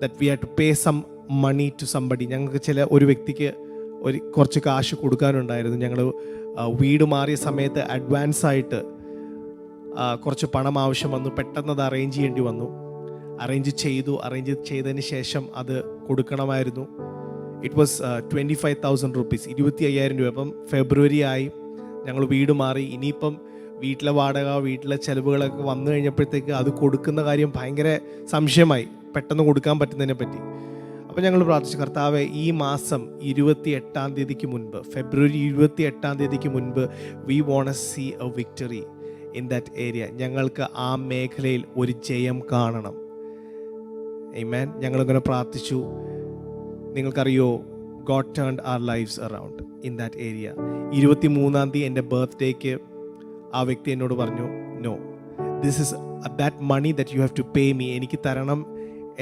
That we had to pay some money to somebody. ഞങ്ങൾക്ക് ഒരു വ്യക്തിക്ക് കുറച്ച് കാശ് കൊടുക്കാനുണ്ടായിരുന്നു. ഞങ്ങൾ വീട് മാറിയ സമയത്ത് അഡ്വാൻസായിട്ട് കുറച്ച് പണം ആവശ്യം വന്നു. പെട്ടെന്ന് അത് അറേഞ്ച് ചെയ്യേണ്ടി വന്നു. അറേഞ്ച് ചെയ്തതിന് ശേഷം അത് കൊടുക്കണമായിരുന്നു. ഇറ്റ് വാസ് 25,000 rupees, 25,000 രൂപ. അപ്പം ഫെബ്രുവരി ആയി, ഞങ്ങൾ വീട് മാറി. ഇനിയിപ്പം വീട്ടിലെ വാടക, വീട്ടിലെ ചിലവുകളൊക്കെ വന്നു കഴിഞ്ഞപ്പോഴത്തേക്ക് അത് കൊടുക്കുന്ന കാര്യം ഭയങ്കര സംശയമായി, പെട്ടെന്ന് കൊടുക്കാൻ പറ്റുന്നതിനെ പറ്റി. അപ്പോൾ ഞങ്ങൾ പ്രാർത്ഥിച്ചു, കർത്താവേ, ഈ മാസം 28-ാം തീയതിക്ക് മുൻപ്, ഫെബ്രുവരി 28-ാം തീയതിക്ക് മുൻപ് we want to see a victory in that area. ഞങ്ങൾക്ക് ആ മേഖലയിൽ ഒരു ജയം കാണണം. ആമേൻ. ഞങ്ങളിങ്ങനെ പ്രാർത്ഥിച്ചു. നിങ്ങൾക്കറിയോ, God turned our lives around in that area. 23-ാം തീയതി എൻ്റെ ബർത്ത്ഡേക്ക് ആ വ്യക്തി എന്നോട് പറഞ്ഞു, no, this is that money that you have to pay me, എനിക്ക് തരണം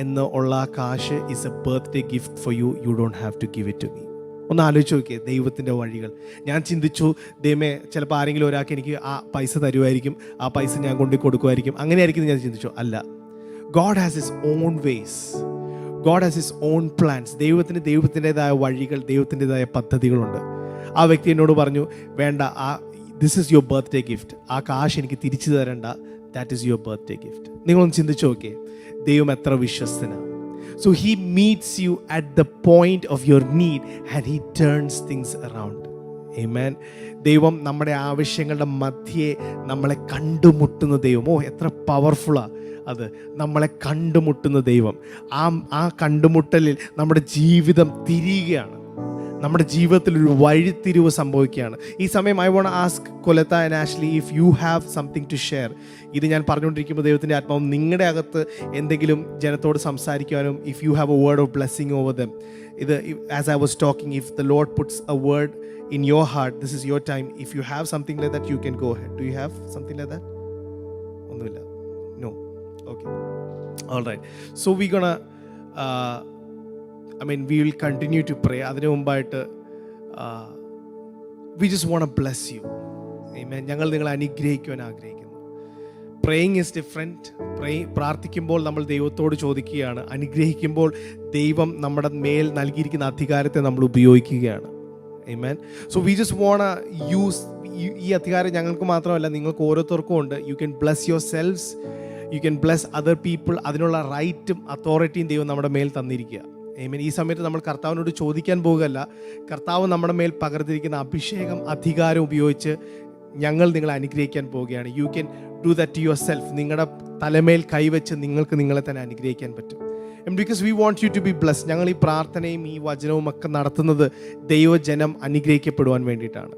എന്ന് ഉള്ള ആ കാശ് is a birthday gift for you, you don't have to give it to me. ഒന്ന് ആലോചിച്ച് നോക്കിയേ ദൈവത്തിൻ്റെ വഴികൾ. ഞാൻ ചിന്തിച്ചു, ദൈവമേ, ചിലപ്പോൾ ആരെങ്കിലും ഒരാൾക്ക് എനിക്ക് ആ പൈസ തരുമായിരിക്കും, ആ പൈസ ഞാൻ കൊണ്ടു കൊടുക്കുമായിരിക്കും, അങ്ങനെയായിരിക്കും ഞാൻ ചിന്തിച്ചു. അല്ല, God has his own ways, God has his own plans. ദൈവത്തിൻ്റെതായ വഴികൾ, ദൈവത്തിൻ്റെതായ പദ്ധതികളുണ്ട്. ആ വ്യക്തി എന്നോട് പറഞ്ഞു, വേണ്ട, this is your birthday gift, ആ കാശ് എനിക്ക് തിരിച്ചു തരണ്ട, that is your birthday gift. നിങ്ങളൊന്ന് ചിന്തിച്ചു നോക്കിയേ, ദൈവം എത്ര വിശ്വസ്തനാണ്. So he meets you at the point of your need and he turns things around. Amen. ദൈവം നമ്മുടെ ആവശ്യങ്ങളുടെ മധ്യേ നമ്മളെ കണ്ടുമുട്ടുന്ന ദൈവം. എത്ര പവർഫുള്ളാ അത്, നമ്മളെ കണ്ടുമുട്ടുന്ന ദൈവം. ആ കണ്ടുമുട്ടലിൽ നമ്മുടെ ജീവിതം തിരിയുകയാണ്, നമ്മുടെ ജീവിതത്തിൽ ഒരു വഴിത്തിരിവ് സംഭവിക്കുകയാണ്. ഈ സമയം I want ask Coletta and Ashley if you have something to share. ഇത് ഞാൻ പറഞ്ഞുകൊണ്ടിരിക്കുമ്പോൾ ദൈവത്തിൻ്റെ ആത്മാവ് നിങ്ങളുടെ അകത്ത് എന്തെങ്കിലും ജനത്തോട് സംസാരിക്കുവാനും, if you have a word of blessing over them. ഇത് as I was talking, if the Lord puts a word in your heart, this is your time. If you have something like that, you can go ahead. Do you have something like that? ഒന്നുമില്ല? No. Okay. All right. So we're gonna we will continue to pray. അതിനു മുമ്പായിട്ട് we just want to bless you. Amen. ഞങ്ങൾ നിങ്ങളെ അനുഗ്രഹിക്കുവാൻ ആഗ്രഹിക്കുന്നു. Praying is different. പ്രാർത്ഥിക്കുമ്പോൾ നമ്മൾ ദൈവത്തോട് ചോദിക്കുകയാണ്, അനുഗ്രഹിക്കുമ്പോൾ ദൈവം നമ്മുടെ മേൽ നൽകിയിരിക്കുന്ന അധികാരത്തെ നമ്മൾ ഉപയോഗിക്കുകയാണ്. Amen. So we just want to use ഈ അധികാരം ഞങ്ങൾക്ക് മാത്രമല്ല, നിങ്ങൾക്ക് ഓരോരുത്തർക്കും ഉണ്ട്. You can bless yourselves, you can bless other people. അതിനുള്ള റൈറ്റും അതോറിറ്റിയും ദൈവം നമ്മുടെ മേൽ തന്നിരിക്കുക. Amen. ഈ സമയത്ത് നമ്മൾ കർത്താവിനോട് ചോദിക്കാൻ പോകുകയല്ല, കർത്താവ് നമ്മുടെ മേൽ പകർത്തിരിക്കുന്ന അഭിഷേകം, അധികാരം ഉപയോഗിച്ച് ഞങ്ങൾ നിങ്ങളെ അനുഗ്രഹിക്കാൻ പോവുകയാണ്. You can do that to yourself. നിങ്ങളുടെ തലമേൽ കൈവച്ച് നിങ്ങൾക്ക് നിങ്ങളെ തന്നെ അനുഗ്രഹിക്കാൻ പറ്റും. Because we want you to be blessed. ഞങ്ങൾ ഈ പ്രാർത്ഥനയും ഈ വചനവും ഒക്കെ നടത്തുന്നത് ദൈവജനം അനുഗ്രഹിക്കപ്പെടുവാൻ വേണ്ടിയിട്ടാണ്.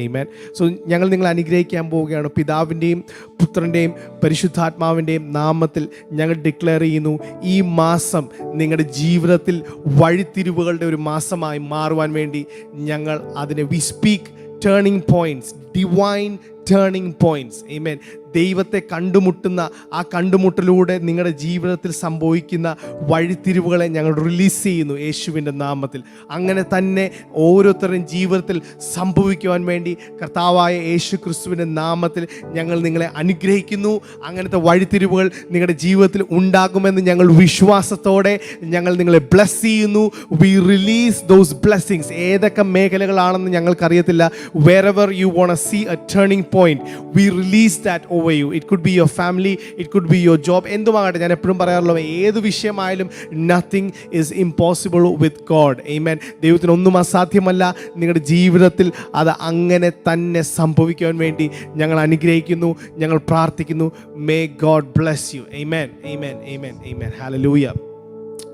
ആമേൻ. സോ ഞങ്ങൾ നിങ്ങളെ അനുഗ്രഹിക്കാൻ പോവുകയാണ്. പിതാവിൻ്റെയും പുത്രൻ്റെയും പരിശുദ്ധാത്മാവിൻ്റെയും നാമത്തിൽ ഞങ്ങൾ ഡിക്ലെയർ ചെയ്യുന്നു, ഈ മാസം നിങ്ങളുടെ ജീവിതത്തിൽ വഴിത്തിരിവുകളുടെ ഒരു മാസമായി മാറുവാൻ വേണ്ടി ഞങ്ങൾ അതിനെ we speak turning points, divine turning points. ആമേൻ. ദൈവത്തെ കണ്ടുമുട്ടുന്ന ആ കണ്ടുമുട്ടലിലൂടെ നിങ്ങളുടെ ജീവിതത്തിൽ സംഭവിക്കുന്ന വഴിത്തിരിവുകളെ ഞങ്ങൾ റിലീസ് ചെയ്യുന്നു യേശുവിൻ്റെ നാമത്തിൽ. അങ്ങനെ തന്നെ ഓരോരുത്തരുടെയും ജീവിതത്തിൽ സംഭവിക്കുവാൻ വേണ്ടി കർത്താവായ യേശു ക്രിസ്തുവിൻ്റെ നാമത്തിൽ ഞങ്ങൾ നിങ്ങളെ അനുഗ്രഹിക്കുന്നു. അങ്ങനത്തെ വഴിത്തിരിവുകൾ നിങ്ങളുടെ ജീവിതത്തിൽ ഉണ്ടാകുമെന്ന് ഞങ്ങൾ വിശ്വാസത്തോടെ ഞങ്ങൾ നിങ്ങളെ ബ്ലെസ് ചെയ്യുന്നു. We release those blessings. ഏതൊക്കെ മേഖലകളാണെന്ന് ഞങ്ങൾക്കറിയത്തില്ല. wherever you want to see a turning point, we release that over you. It could be your family, it could be your job. എന്തുമാകട്ടെ, ഞാൻ എപ്പോഴും പറയാറുള്ളത്, ഏത് വിഷയമായാലും nothing is impossible with God. Amen. ദൈവത്തിന് ഒന്നും അസാധ്യമല്ല. നിങ്ങളുടെ ജീവിതത്തിൽ അത് അങ്ങനെ തന്നെ സംഭവിക്കാൻ വേണ്ടി ഞങ്ങൾ അനുഗ്രഹിക്കുന്നു, ഞങ്ങൾ പ്രാർത്ഥിക്കുന്നു. May God bless you. Amen. Amen. Amen. Amen. Hallelujah.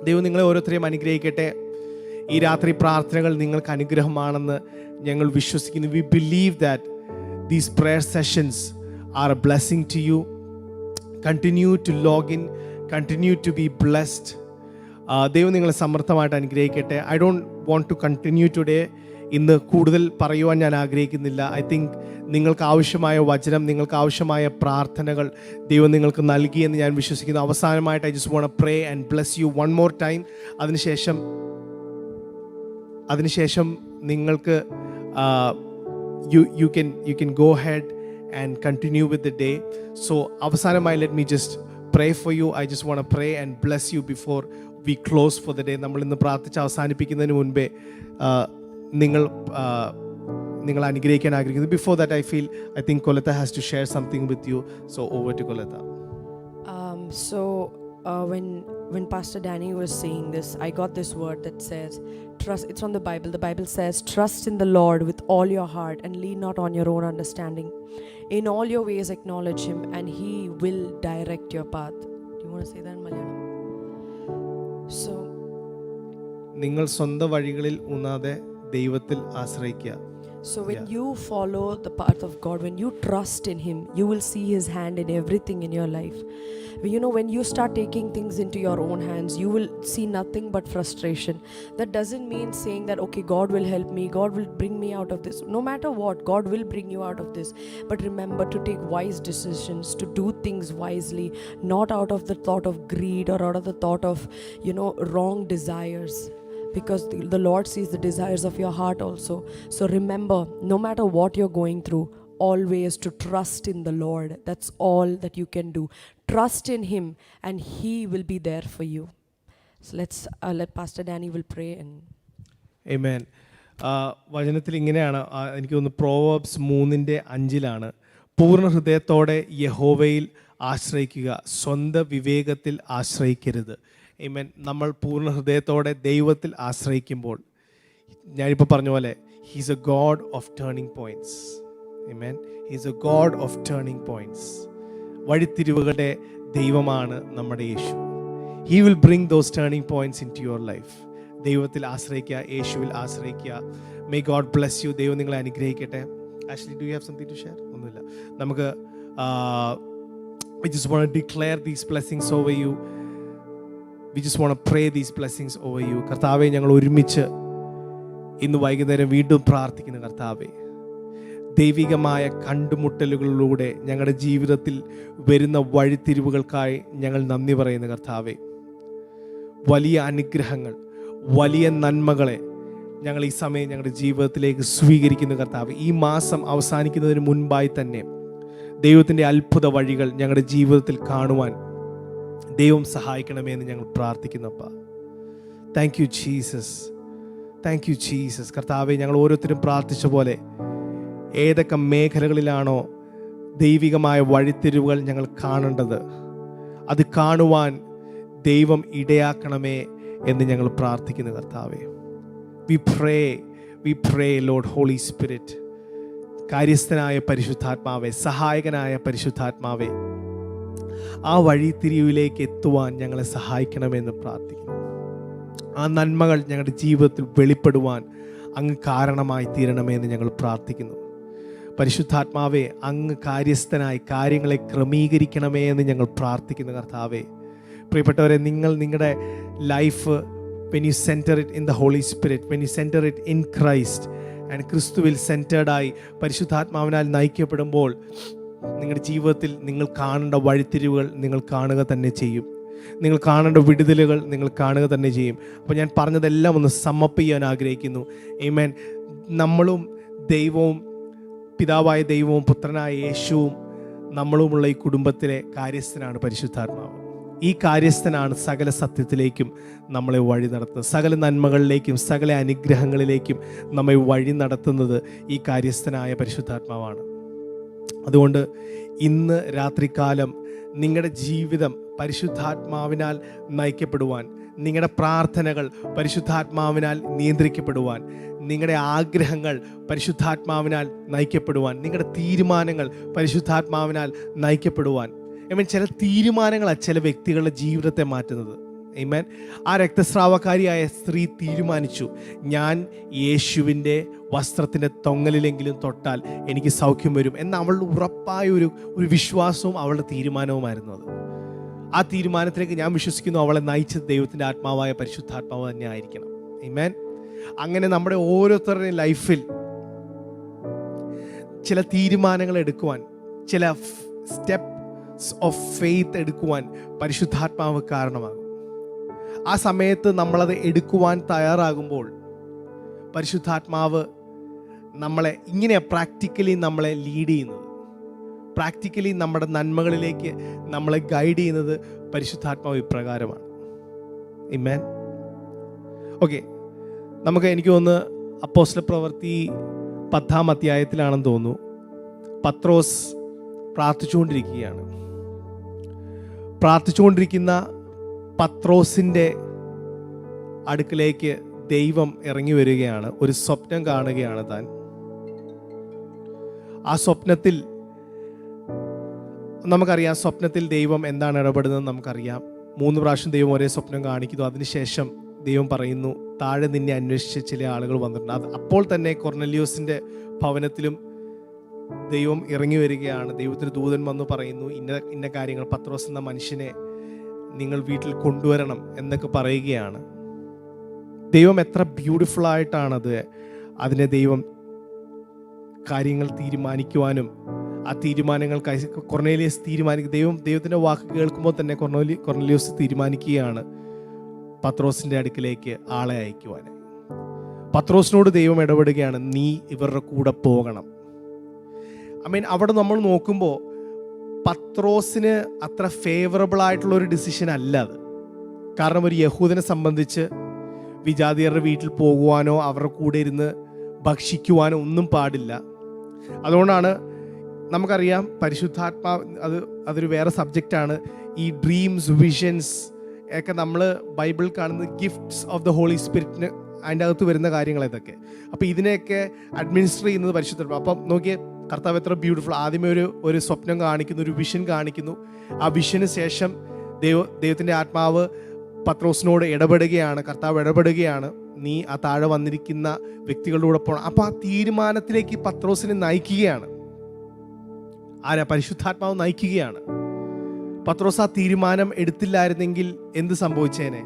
ദൈവം നിങ്ങളെ ഓരോരുത്തരെയും അനുഗ്രഹിക്കട്ടെ. ഈ രാത്രി പ്രാർത്ഥനകൾ നിങ്ങൾക്ക് അനുഗ്രഹമാണെന്ന് ഞങ്ങൾ വിശ്വസിക്കുന്നു. We believe that these prayer sessions are a blessing to you. Continue to log in, continue to be blessed. ദൈവം നിങ്ങളെ സമർത്ഥമായിട്ട് അനുഗ്രഹിക്കട്ടെ. I don't want to continue today. ഇന്ന് കൂടുതൽ പറയുവാൻ ഞാൻ ആഗ്രഹിക്കുന്നില്ല. ഐ തിങ്ക് നിങ്ങൾക്ക് ആവശ്യമായ വചനം, നിങ്ങൾക്ക് ആവശ്യമായ പ്രാർത്ഥനകൾ ദൈവം നിങ്ങൾക്ക് നൽകിയെന്ന് ഞാൻ വിശ്വസിക്കുന്നു. അവസാനമായിട്ട് I just want to pray and bless you one more time. അതിനുശേഷം നിങ്ങൾക്ക് you can go ahead and continue with the day. So അവസാനമായി let me just pray for you. I just want to pray and bless you before we close for the day. നമ്മൾ ഇന്ന് പ്രാർത്ഥിച്ച് അവസാനിപ്പിക്കുന്നതിന് മുൻപേ നിങ്ങൾ അനുഗ്രഹിക്കാൻ ആഗ്രഹിക്കുന്നു. Before that I think Kolata has to share something with you. So over to Kolata. When Pastor Danny was saying this, I got this word that says trust. It's from the Bible. The Bible says, trust in the Lord with all your heart and lean not on your own understanding. In all your ways acknowledge him and he will direct your path. Do you want to say that in Malayalam? So നിങ്ങൾ സ്വന്തം വഴികളിൽ ഊന്നാതെ ദൈവത്തിൽ ആശ്രയിക്കുക. So when you follow the path of God, when you trust in him, you will see his hand in everything in your life. When you start taking things into your own hands, you will see nothing but frustration. That doesn't mean saying that, okay, God will help me, God will bring me out of this. No matter what, God will bring you out of this. But remember to take wise decisions, to do things wisely, not out of the thought of greed or out of the thought of, wrong desires. Because the Lord sees the desires of your heart also. So remember, no matter what you're going through, always to trust in the Lord. That's all that you can do. Trust in him and he will be there for you. So let's let Pastor Danny will pray and Amen. വചനത്തിൽ ഇങ്ങനെയാണ്, എനിക്ക് തോന്നുന്നു Proverbs 3:5 പൂർണ്ണ ഹൃദയത്തോടെ യഹോവയിൽ ആശ്രയിക്കുക, സ്വന്തം വിവേകത്തിൽ ആശ്രയിക്കരുത്. Amen. നമ്മൾ പൂർണ്ണ ഹൃദയത്തോടെ ദൈവത്തിൽ ആശ്രയിക്കുമ്പോൾ, ഞാനിപ്പോൾ പറഞ്ഞ പോലെ, he's A God of turning points. Amen. He's a God of turning points. വഴിത്തിരിവുകളുടെ ദൈവമാണ് നമ്മുടെ യേശു. He will bring those turning points into your life. ദൈവത്തിൽ ആശ്രയിക്കുക, യേശുവിൽ ആശ്രയിക്കുക. May God bless you. ദൈവം നിങ്ങളെ അനുഗ്രഹിക്കട്ടെ. Ashley, do you have something to share? ഒന്നുമില്ല. നമുക്ക് we just want to declare these blessings over you. We just want to pray these blessings over you. കർത്താവേ, ഞങ്ങൾ ഒരുമിച്ച് ഇന്ന് വൈകുന്നേരം വീണ്ടും പ്രാർത്ഥിക്കുന്ന കർത്താവേ, ദൈവികമായ കണ്ടുമുട്ടലുകളിലൂടെ ഞങ്ങളുടെ ജീവിതത്തിൽ വരുന്ന വഴിത്തിരിവുകൾക്കായി ഞങ്ങൾ നന്ദി പറയുന്ന കർത്താവേ, വലിയ അനുഗ്രഹങ്ങൾ, വലിയ നന്മകളെ ഞങ്ങൾ ഈ സമയം ഞങ്ങളുടെ ജീവിതത്തിലേക്ക് സ്വീകരിക്കുന്ന കർത്താവേ, ഈ മാസം അവസാനിക്കുന്നതിന് മുൻപായി തന്നെ ദൈവത്തിൻ്റെ അത്ഭുത വഴികൾ ഞങ്ങളുടെ ജീവിതത്തിൽ കാണുവാൻ ദൈവം സഹായിക്കണമേ എന്ന് ഞങ്ങൾ പ്രാർത്ഥിക്കുന്നപ്പ. Thank you Jesus, thank you Jesus. കർത്താവെ, ഞങ്ങൾ ഓരോരുത്തരും പ്രാർത്ഥിച്ച പോലെ ഏതൊക്കെ മേഖലകളിലാണോ ദൈവികമായ വഴിത്തിരിവുകൾ ഞങ്ങൾ കാണേണ്ടത്, അത് കാണുവാൻ ദൈവം ഇടയാക്കണമേ എന്ന് ഞങ്ങൾ പ്രാർത്ഥിക്കുന്നു കർത്താവെ. We pray Lord Holy Spirit, കാര്യസ്ഥനായ പരിശുദ്ധാത്മാവെ, സഹായകനായ പരിശുദ്ധാത്മാവെ, ആ വഴിത്തിരിവിലേക്ക് എത്തുവാൻ ഞങ്ങളെ സഹായിക്കണമെന്ന് പ്രാർത്ഥിക്കുന്നു. ആ നന്മകൾ ഞങ്ങളുടെ ജീവിതത്തിൽ വെളിപ്പെടുവാൻ അങ്ങ് കാരണമായി തീരണമേ എന്ന് ഞങ്ങൾ പ്രാർത്ഥിക്കുന്നു. പരിശുദ്ധാത്മാവെ, അങ്ങ് കാര്യസ്ഥനായി കാര്യങ്ങളെ ക്രമീകരിക്കണമേ എന്ന് ഞങ്ങൾ പ്രാർത്ഥിക്കുന്നു കർത്താവെ. പ്രിയപ്പെട്ടവരെ, നിങ്ങളുടെ life when you center it in the Holy Spirit, when you center it in Christ and ക്രിസ്തുവിൽ സെൻറ്റേർഡായി പരിശുദ്ധാത്മാവിനാൽ നയിക്കപ്പെടുമ്പോൾ നിങ്ങളുടെ ജീവിതത്തിൽ നിങ്ങൾ കാണേണ്ട വഴിത്തിരിവുകൾ നിങ്ങൾ കാണുക തന്നെ ചെയ്യും. നിങ്ങൾ കാണേണ്ട വിടുതലുകൾ നിങ്ങൾ കാണുക തന്നെ ചെയ്യും. അപ്പോൾ ഞാൻ പറഞ്ഞതെല്ലാം ഒന്ന് സമ്മപ്പ് ചെയ്യാൻ ആഗ്രഹിക്കുന്നു. ആമേൻ. നമ്മളും ദൈവവും, പിതാവായ ദൈവവും പുത്രനായ യേശുവും നമ്മളുമുള്ള ഈ കുടുംബത്തിലെ കാര്യസ്ഥനാണ് പരിശുദ്ധാത്മാവ്. ഈ കാര്യസ്ഥനാണ് സകല സത്യത്തിലേക്കും നമ്മളെ വഴി നടത്തുന്നത്, സകല നന്മകളിലേക്കും സകല അനുഗ്രഹങ്ങളിലേക്കും നമ്മെ വഴി നടത്തുന്നത് ഈ കാര്യസ്ഥനായ പരിശുദ്ധാത്മാവാണ്. അതുകൊണ്ട് ഇന്ന് രാത്രികാലം നിങ്ങളുടെ ജീവിതം പരിശുദ്ധാത്മാവിനാൽ നയിക്കപ്പെടുവാൻ, നിങ്ങളുടെ പ്രാർത്ഥനകൾ പരിശുദ്ധാത്മാവിനാൽ നിയന്ത്രിക്കപ്പെടുവാൻ, നിങ്ങളുടെ ആഗ്രഹങ്ങൾ പരിശുദ്ധാത്മാവിനാൽ നയിക്കപ്പെടുവാൻ, നിങ്ങളുടെ തീരുമാനങ്ങൾ പരിശുദ്ധാത്മാവിനാൽ നയിക്കപ്പെടുവാൻ. ചില തീരുമാനങ്ങളാണ് ചില വ്യക്തികളുടെ ജീവിതത്തെ മാറ്റുന്നത്. ആമേൻ. ആ രക്തസ്രാവക്കാരിയായ സ്ത്രീ തീരുമാനിച്ചു, ഞാൻ യേശുവിൻ്റെ വസ്ത്രത്തിൻ്റെ തൊങ്ങലിലെങ്കിലും തൊട്ടാൽ എനിക്ക് സൗഖ്യം വരും എന്ന അവളുടെ ഉറപ്പായ ഒരു വിശ്വാസവും അവളുടെ തീരുമാനവുമായിരുന്നു അത്. ആ തീരുമാനത്തിലേക്ക് ഞാൻ വിശ്വസിക്കുന്നു അവളെ നയിച്ചത് ദൈവത്തിൻ്റെ ആത്മാവായ പരിശുദ്ധാത്മാവ് തന്നെ ആയിരിക്കണം. ആമേൻ. അങ്ങനെ നമ്മുടെ ഓരോരുത്തരുടെയും ലൈഫിൽ ചില തീരുമാനങ്ങൾ എടുക്കുവാൻ, ചില സ്റ്റെപ്സ് ഓഫ് ഫെയ്ത്ത് എടുക്കുവാൻ പരിശുദ്ധാത്മാവ് കാരണമാകും. ആ സമയത്ത് നമ്മളത് എടുക്കുവാൻ തയ്യാറാകുമ്പോൾ പരിശുദ്ധാത്മാവ് നമ്മളെ ഇങ്ങനെയാണ് പ്രാക്ടിക്കലി നമ്മളെ ലീഡ് ചെയ്യുന്നത്. പ്രാക്ടിക്കലി നമ്മുടെ നന്മകളിലേക്ക് നമ്മളെ ഗൈഡ് ചെയ്യുന്നത് പരിശുദ്ധാത്മാവ് ഇപ്രകാരമാണ്. ആമേൻ. ഓക്കെ, എനിക്ക് തോന്നുന്നു അപ്പോസ്തല പ്രവൃത്തി 10-ാം അധ്യായത്തിലാണെന്ന് തോന്നുന്നു. പത്രോസ് പ്രാർത്ഥിച്ചുകൊണ്ടിരിക്കുന്ന പത്രോസിൻ്റെ അടുക്കിലേക്ക് ദൈവം ഇറങ്ങി വരികയാണ്. ഒരു സ്വപ്നം കാണുകയാണ് താൻ. ആ സ്വപ്നത്തിൽ നമുക്കറിയാം, സ്വപ്നത്തിൽ ദൈവം എന്താണ് ഇടപെടുന്നത് നമുക്കറിയാം. 3 പ്രാവശ്യം ദൈവം ഒരേ സ്വപ്നം കാണിക്കുന്നു. അതിനുശേഷം ദൈവം പറയുന്നു, താഴെ നിന്നെ അന്വേഷിച്ച് ചില ആളുകൾ വന്നിട്ടുണ്ട്. അപ്പോൾ തന്നെ കൊർന്നല്യോസിൻ്റെ ഭവനത്തിലും ദൈവം ഇറങ്ങി വരികയാണ്. ദൈവത്തിന് ദൂതൻ വന്നു പറയുന്നു, ഇന്ന കാര്യങ്ങൾ, പത്രോസ് എന്ന മനുഷ്യനെ നിങ്ങൾ വീട്ടിൽ കൊണ്ടുവരണം എന്നൊക്കെ പറയുകയാണ്. ദൈവം എത്ര ബ്യൂട്ടിഫുൾ ആയിട്ടാണത്, അതിനെ ദൈവം കാര്യങ്ങൾ തീരുമാനിക്കുവാനും ആ തീരുമാനങ്ങൾ കൊർന്നേലിയസ് ദൈവത്തിൻ്റെ വാക്ക് കേൾക്കുമ്പോൾ തന്നെ കൊർന്നേലിയസ് തീരുമാനിക്കുകയാണ് പത്രോസിൻ്റെ അടുക്കിലേക്ക് ആളെ അയക്കുവാൻ. പത്രോസിനോട് ദൈവം ഇടപെടുകയാണ്, നീ ഇവരുടെ കൂടെ പോകണം. അവിടെ നമ്മൾ നോക്കുമ്പോൾ പത്രോസിന് അത്ര ഫേവറബിൾ ആയിട്ടുള്ള ഒരു ഡിസിഷൻ അല്ല അത്. കാരണം ഒരു യഹൂദനെ സംബന്ധിച്ച് വിജാതിയരുടെ വീട്ടിൽ പോകുവാനോ അവരുടെ കൂടെ ഇരുന്ന് ഭക്ഷിക്കുവാനോ ഒന്നും പാടില്ല. അതുകൊണ്ടാണ് നമുക്കറിയാം പരിശുദ്ധാത്മാവ് അതൊരു വേറെ സബ്ജക്റ്റാണ്. ഈ ഡ്രീംസ്, വിഷൻസ് ഒക്കെ നമ്മൾ ബൈബിളിൽ കാണുന്നത് ഗിഫ്റ്റ്സ് ഓഫ് ദ ഹോളി സ്പിരിറ്റിന് അതിൻ്റെ അകത്ത് വരുന്ന കാര്യങ്ങൾ ഇതൊക്കെ. അപ്പോൾ ഇതിനെയൊക്കെ അഡ്മിനിസ്റ്റർ ചെയ്യുന്നത് പരിശുദ്ധാത്മാവ്. അപ്പം നോക്കിയേ, കർത്താവ് എത്ര ബ്യൂട്ടിഫുൾ. ആദ്യമേ ഒരു സ്വപ്നം കാണിക്കുന്നു, ഒരു വിഷൻ കാണിക്കുന്നു. ആ വിഷന് ശേഷം ദൈവത്തിൻ്റെ ആത്മാവ് പത്രോസിനോട് ഇടപെടുകയാണ്. കർത്താവ് ഇടപെടുകയാണ്, നീ ആ താഴെ വന്നിരിക്കുന്ന വ്യക്തികളുടെ കൂടെ പോകണം. അപ്പോൾ ആ തീരുമാനത്തിലേക്ക് പത്രോസിനെ നയിക്കുകയാണ്. പരിശുദ്ധാത്മാവ് നയിക്കുകയാണ്. പത്രോസ് ആ തീരുമാനം എടുത്തില്ലായിരുന്നെങ്കിൽ എന്ത് സംഭവിച്ചേനെ?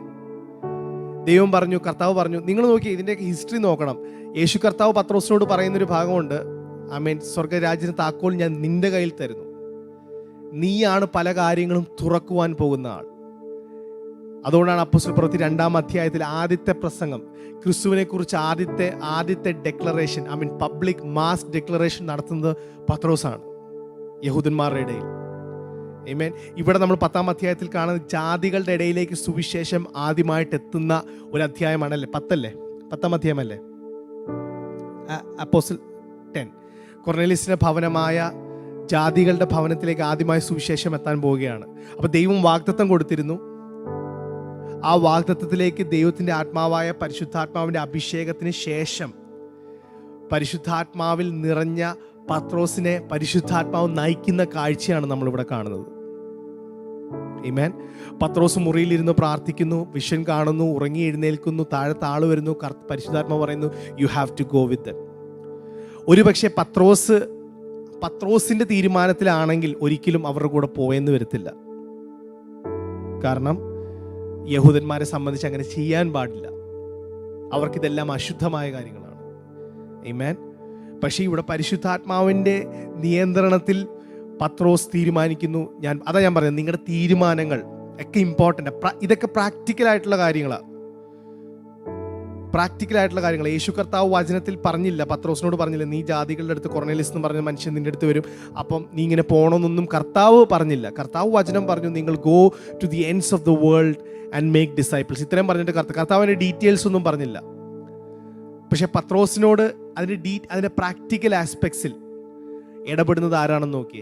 ദൈവം പറഞ്ഞു, കർത്താവ് പറഞ്ഞു. നിങ്ങൾ നോക്കി ഇതിൻ്റെയൊക്കെ ഹിസ്റ്ററി നോക്കണം. യേശു കർത്താവ് പത്രോസിനോട് പറയുന്നൊരു ഭാഗമുണ്ട്, ആമേൻ, സ്വർഗരാജ്യത്തിന് താക്കോൽ ഞാൻ നിന്റെ കയ്യിൽ തരുന്നു, നീയാണ് പല കാര്യങ്ങളും തുറക്കുവാൻ പോകുന്ന ആൾ. അതുകൊണ്ടാണ് അപ്പോസ്തല പ്രവൃത്തി 2-ാം അധ്യായത്തിൽ ആദ്യത്തെ പ്രസംഗം, ക്രിസ്തുവിനെ കുറിച്ച് ആദ്യത്തെ ഡെക്ലറേഷൻ, പബ്ലിക് മാസ് ഡെക്ലറേഷൻ നടത്തുന്നത് പത്രോസാണ് യഹൂദന്മാരുടെ ഇടയിൽ. ആമേൻ. ഇവിടെ നമ്മൾ 10-ാം അധ്യായത്തിൽ കാണുന്ന ജാതികളുടെ ഇടയിലേക്ക് സുവിശേഷം ആദ്യമായിട്ട് എത്തുന്ന ഒരു അധ്യായമാണല്ലേ? 10-ാം അധ്യായമല്ലേ? അപ്പോസ്തല 10. കൊർന്നേലിയസിന്റെ ഭവനമായ ജാതികളുടെ ഭവനത്തിലേക്ക് ആദ്യമായി സുവിശേഷം എത്താൻ പോവുകയാണ്. അപ്പോൾ ദൈവം വാഗ്ദത്തം കൊടുത്തിരുന്നു. ആ വാഗ്ദത്തത്തിലേക്ക് ദൈവത്തിൻ്റെ ആത്മാവായ പരിശുദ്ധാത്മാവിൻ്റെ അഭിഷേകത്തിന് ശേഷം പരിശുദ്ധാത്മാവിൽ നിറഞ്ഞ പത്രോസിനെ പരിശുദ്ധാത്മാവ് നയിക്കുന്ന കാഴ്ചയാണ് നമ്മളിവിടെ കാണുന്നത്. ആമേൻ. പത്രോസ് മുറിയിലിരുന്ന് പ്രാർത്ഥിക്കുന്നു, വിഷൻ കാണുന്നു, ഉറങ്ങി എഴുന്നേൽക്കുന്നു, താഴെ ആള് വരുന്നു, പരിശുദ്ധാത്മാവ് പറയുന്നു, you have to go with them. ഒരുപക്ഷെ പത്രോസിന്റെ തീരുമാനത്തിലാണെങ്കിൽ ഒരിക്കലും അവരുടെ കൂടെ പോയെന്ന് വരത്തില്ല. കാരണം യഹൂദന്മാരെ സംബന്ധിച്ച് അങ്ങനെ ചെയ്യാൻ പാടില്ല. അവർക്കിതെല്ലാം അശുദ്ധമായ കാര്യങ്ങളാണ്. ആമേൻ. പക്ഷേ ഇവിടെ പരിശുദ്ധാത്മാവിൻ്റെ നിയന്ത്രണത്തിൽ പത്രോസ് തീരുമാനിക്കുന്നു. ഞാൻ പറയുന്നത്, നിങ്ങളുടെ തീരുമാനങ്ങൾ ഒക്കെ ഇമ്പോർട്ടൻ്റ്. ഇതൊക്കെ പ്രാക്ടിക്കലായിട്ടുള്ള കാര്യങ്ങളാണ്. യേശു കർത്താവ് വചനത്തിൽ പറഞ്ഞില്ല, പത്രോസിനോട് പറഞ്ഞില്ല, നീ ജാതികളുടെ അടുത്ത് കൊർന്നേലിയസ് എന്ന് പറഞ്ഞ മനുഷ്യൻ നിൻ്റെ അടുത്ത് വരും, അപ്പം നീ ഇങ്ങനെ പോകണമെന്നൊന്നും കർത്താവ് പറഞ്ഞില്ല. കർത്താവ് വചനം പറഞ്ഞു, നിങ്ങൾ go to the ends of the world and make disciples. ഇത്രയും പറഞ്ഞിട്ട് കർത്താവിൻ്റെ ഡീറ്റെയിൽസ് ഒന്നും പറഞ്ഞില്ല. പക്ഷെ പത്രോസിനോട് അതിൻ്റെ പ്രാക്ടിക്കൽ ആസ്പെക്ട്സിൽ ഇടപെടുന്നത് ആരാണെന്ന് നോക്കി.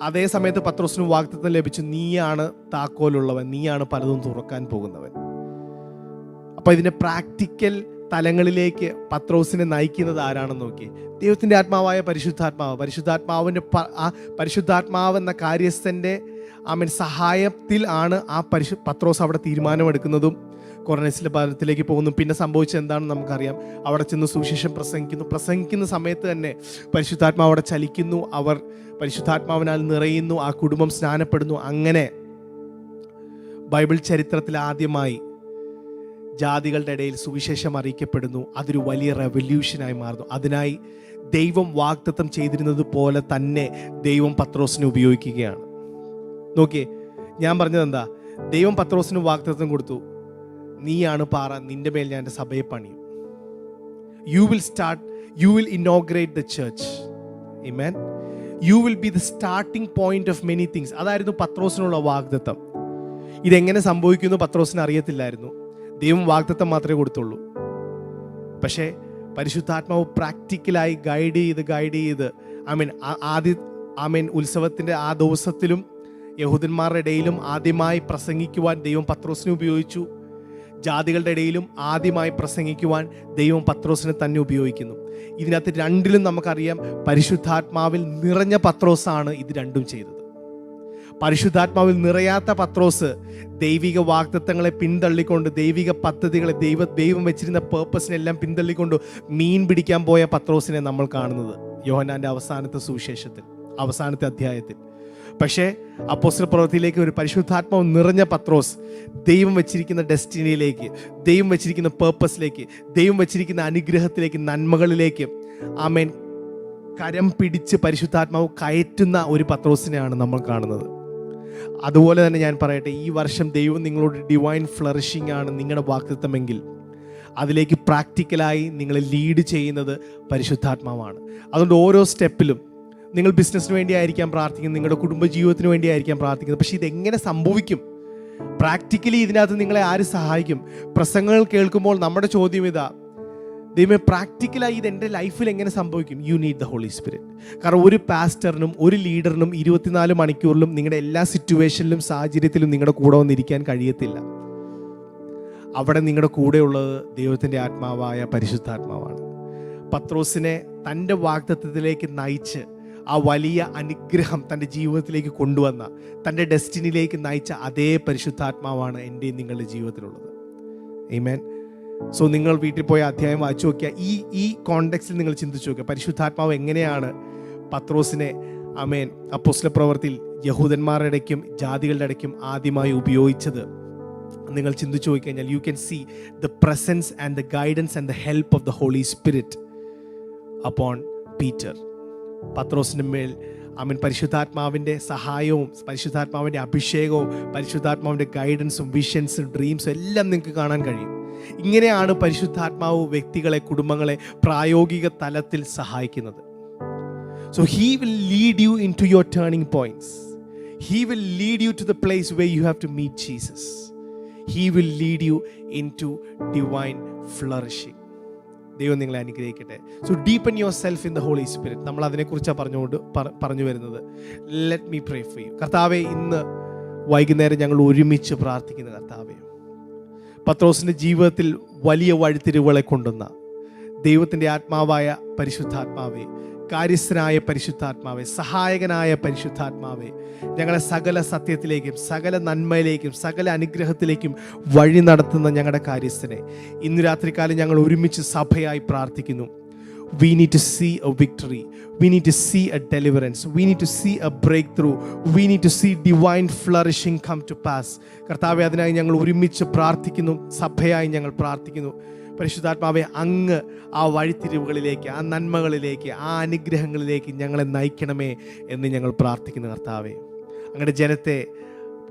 അതേ സമയത്ത് പത്രോസിന് വാഗ്ദത്തം ലഭിച്ചു, നീയാണ് താക്കോലുള്ളവൻ, നീയാണ് പലതും തുറക്കാൻ പോകുന്നവൻ. അപ്പോൾ ഇതിൻ്റെ പ്രാക്ടിക്കൽ തലങ്ങളിലേക്ക് പത്രോസിനെ നയിക്കുന്നത് ആരാണെന്ന് നോക്കി. ദൈവത്തിൻ്റെ ആത്മാവായ പരിശുദ്ധാത്മാവിൻ്റെ പരിശുദ്ധാത്മാവ് എന്ന കാര്യസ്ഥൻ്റെ സഹായത്തിൽ ആണ് പത്രോസ് അവിടെ തീരുമാനമെടുക്കുന്നതും കൊർന്നേലിയസിന്റെ ഭവനത്തിലേക്ക് പോകുന്നു. പിന്നെ സംഭവിച്ചത് എന്താണെന്ന് നമുക്കറിയാം. അവിടെ ചെന്ന് സുവിശേഷം പ്രസംഗിക്കുന്ന സമയത്ത് തന്നെ പരിശുദ്ധാത്മാവ് അവിടെ ചലിക്കുന്നു. അവർ പരിശുദ്ധാത്മാവിനാൽ നിറയുന്നു. ആ കുടുംബം സ്നാനപ്പെടുന്നു. അങ്ങനെ ബൈബിൾ ചരിത്രത്തിൽ ആദ്യമായി ജാതികളുടെ ഇടയിൽ സുവിശേഷം അറിയിക്കപ്പെടുന്നു. അതൊരു വലിയ റെവല്യൂഷനായി മാറുന്നു. അതിനായി ദൈവം വാഗ്ദത്തം ചെയ്തിരുന്നത് പോലെ തന്നെ ദൈവം പത്രോസിനെ ഉപയോഗിക്കുകയാണ്. നോക്കിയേ, ഞാൻ പറഞ്ഞത് എന്താ? ദൈവം പത്രോസിന് വാഗ്ദത്തം കൊടുത്തു, നീയാണ് പാറ, നിന്റെ മേൽ ഞാൻ എൻ്റെ സഭയെ പണിയും. You will inaugurate the church. Amen. You will be the starting point of many things. അതായിരുന്നു പത്രോസിനുള്ള വാഗ്ദത്തം. ഇതെങ്ങനെ സംഭവിക്കുമെന്ന് പത്രോസിന് അറിയത്തില്ലായിരുന്നു. ദൈവം വാഗ്ദത്തം മാത്രമേ കൊടുത്തുള്ളൂ. പക്ഷേ പരിശുദ്ധാത്മാവ് പ്രാക്ടിക്കലായി ഗൈഡ് ചെയ്ത് ഉത്സവത്തിൻ്റെ ആ ദിവസത്തിലും യഹൂദന്മാരുടെ ഇടയിലും ആദ്യമായി പ്രസംഗിക്കുവാൻ ദൈവം പത്രോസിനെ ഉപയോഗിച്ചു. ജാതികളുടെ ഇടയിലും ആദ്യമായി പ്രസംഗിക്കുവാൻ ദൈവം പത്രോസിനെ തന്നെ ഉപയോഗിക്കുന്നു. ഇതിനകത്ത് രണ്ടിലും നമുക്കറിയാം, പരിശുദ്ധാത്മാവിൽ നിറഞ്ഞ പത്രോസാണ് ഇത് രണ്ടും ചെയ്തത്. പരിശുദ്ധാത്മാവിൽ നിറയാത്ത പത്രോസ് ദൈവിക വാഗ്ദത്തങ്ങളെ പിന്തള്ളിക്കൊണ്ട്, ദൈവിക പദ്ധതികളെ, ദൈവം വെച്ചിരുന്ന പേർപ്പസിനെല്ലാം പിന്തള്ളിക്കൊണ്ട് മീൻ പിടിക്കാൻ പോയ പത്രോസിനെ നമ്മൾ കാണുന്നത് യോഹന്നാന്റെ അവസാനത്തെ സുവിശേഷത്തിൽ, അവസാനത്തെ അധ്യായത്തിൽ. പക്ഷേ അപ്പോസ്തല പ്രവൃത്തിയിലേക്ക് ഒരു പരിശുദ്ധാത്മാവ് നിറഞ്ഞ പത്രോസ് ദൈവം വെച്ചിരിക്കുന്ന ഡെസ്റ്റിനിയിലേക്ക്, ദൈവം വെച്ചിരിക്കുന്ന പേർപ്പസിലേക്ക്, ദൈവം വെച്ചിരിക്കുന്ന അനുഗ്രഹത്തിലേക്ക്, നന്മകളിലേക്ക് ആമേൻ കരം പിടിച്ച് പരിശുദ്ധാത്മാവ് കയറ്റുന്ന ഒരു പത്രോസിനെയാണ് നമ്മൾ കാണുന്നത്. അതുപോലെ തന്നെ ഞാൻ പറയട്ടെ, ഈ വർഷം ദൈവം നിങ്ങളോട് ഡിവൈൻ ഫ്ലറിഷിംഗ് ആണ് നിങ്ങളുടെ വാഗ്ദത്തമെങ്കിൽ അതിലേക്ക് പ്രാക്ടിക്കലായി നിങ്ങളെ ലീഡ് ചെയ്യുന്നത് പരിശുദ്ധാത്മാവാണ്. അതുകൊണ്ട് ഓരോ സ്റ്റെപ്പിലും നിങ്ങൾ ബിസിനസ്സിന് വേണ്ടിയായിരിക്കാം പ്രാർത്ഥിക്കുന്നത്, നിങ്ങളുടെ കുടുംബജീവിതത്തിന് വേണ്ടിയായിരിക്കാം പ്രാർത്ഥിക്കുന്നത്. പക്ഷേ ഇതെങ്ങനെ സംഭവിക്കും? പ്രാക്ടിക്കലി ഇതിനകത്ത് നിങ്ങളെ ആര് സഹായിക്കും? പ്രസംഗങ്ങൾ കേൾക്കുമ്പോൾ നമ്മുടെ ചോദ്യം ഇതാ, ദൈവമേ പ്രാക്ടിക്കലായി ഇത് എൻ്റെ ലൈഫിൽ എങ്ങനെ സംഭവിക്കും? You need the Holy Spirit. കാരണം ഒരു പാസ്റ്ററിനും ഒരു ലീഡറിനും 24 മണിക്കൂറിലും നിങ്ങളുടെ എല്ലാ സിറ്റുവേഷനിലും സാഹചര്യത്തിലും നിങ്ങളുടെ കൂടെ വന്നിരിക്കാൻ കഴിയത്തില്ല. അവിടെ നിങ്ങളുടെ കൂടെയുള്ളത് ദൈവത്തിൻ്റെ ആത്മാവായ പരിശുദ്ധാത്മാവാണ്. പത്രോസിനെ തൻ്റെ വാഗ്ദത്തത്തിലേക്ക് നയിച്ച് ആ വലിയ അനുഗ്രഹം തൻ്റെ ജീവിതത്തിലേക്ക് കൊണ്ടുവന്ന, തൻ്റെ ഡെസ്റ്റിനിയിലേക്ക് നയിച്ച അതേ പരിശുദ്ധാത്മാവാണ് എൻ്റെയും നിങ്ങളുടെ ജീവിതത്തിലുള്ളത്. ആമേൻ. സോ നിങ്ങൾ വീട്ടിൽ പോയ അധ്യായം വായിച്ചു നോക്കിയാൽ ഈ കോണ്ടെക്സ്റ്റിൽ നിങ്ങൾ ചിന്തിച്ചു നോക്കുക, പരിശുദ്ധാത്മാവ് എങ്ങനെയാണ് പത്രോസിനെ ആമേൻ അപ്പോസ്തല പ്രവൃത്തിയിൽ യഹൂദന്മാരുടെ ഇടയ്ക്കും ജാതികളുടെ ഇടയ്ക്കും ആദ്യമായി ഉപയോഗിച്ചത്. നിങ്ങൾ ചിന്തിച്ചു നോക്കിക്കഴിഞ്ഞാൽ you can see the presence and the guidance and the help of the Holy Spirit upon Peter. പത്രോസിൻ്റെ മേൽ പരിശുദ്ധാത്മാവിൻ്റെ സഹായവും പരിശുദ്ധാത്മാവിൻ്റെ അഭിഷേകവും പരിശുദ്ധാത്മാവിൻ്റെ ഗൈഡൻസും വിഷൻസും ഡ്രീംസും എല്ലാം നിങ്ങൾക്ക് കാണാൻ കഴിയും. ഇങ്ങനെയാണ് പരിശുദ്ധാത്മാവ് വ്യക്തികളെ, കുടുംബങ്ങളെ പ്രായോഗിക തലത്തിൽ സഹായിക്കുന്നത്. So he will lead you into your turning points. He will lead you to the place where you have to meet Jesus. He will lead you into divine flourishing. ദൈവം നിങ്ങളെ അനുഗ്രഹിക്കട്ടെ. So deepen yourself in the Holy Spirit. നമ്മൾ അതിനെക്കുറിച്ചാണ് പറഞ്ഞു വരുന്നത്. Let me pray for you. കർത്താവെ, ഇന്ന് വൈകുന്നേരം ഞങ്ങൾ ഒരുമിച്ച് പ്രാർത്ഥിക്കുന്ന കർത്താവെ, പത്രോസിൻ്റെ ജീവിതത്തിൽ വലിയ വഴിത്തിരിവുകളെ കൊണ്ടുവന്ന ദൈവത്തിൻ്റെ ആത്മാവായ പരിശുദ്ധാത്മാവെ, കാര്യസ്ഥനായ പരിശുദ്ധാത്മാവെ, സഹായകനായ പരിശുദ്ധാത്മാവെ, ഞങ്ങളെ സകല സത്യത്തിലേക്കും സകല നന്മയിലേക്കും സകല അനുഗ്രഹത്തിലേക്കും വഴി നടത്തുന്ന ഞങ്ങളുടെ കാര്യസ്ഥനെ ഇന്ന് രാത്രികാലം ഞങ്ങൾ ഒരുമിച്ച് സഭയായി പ്രാർത്ഥിക്കുന്നു. We need to see a victory. We need to see a deliverance. We need to see a breakthrough. We need to see divine flourishing come to pass. കർത്താവേ, അതിനായി ഞങ്ങൾ ഒരുമിച്ച് പ്രാർത്ഥിക്കുന്നു, സഭയായി ഞങ്ങൾ പ്രാർത്ഥിക്കുന്നു. പരിശുദ്ധാത്മാവെ, അങ്ങ് ആ വഴിത്തിരിവുകളിലേക്ക്, ആ നന്മകളിലേക്ക്, ആ അനുഗ്രഹങ്ങളിലേക്ക് ഞങ്ങളെ നയിക്കണമേ എന്ന് ഞങ്ങൾ പ്രാർത്ഥിക്കുന്നു. കർത്താവെ, അങ്ങയുടെ ജനത്തെ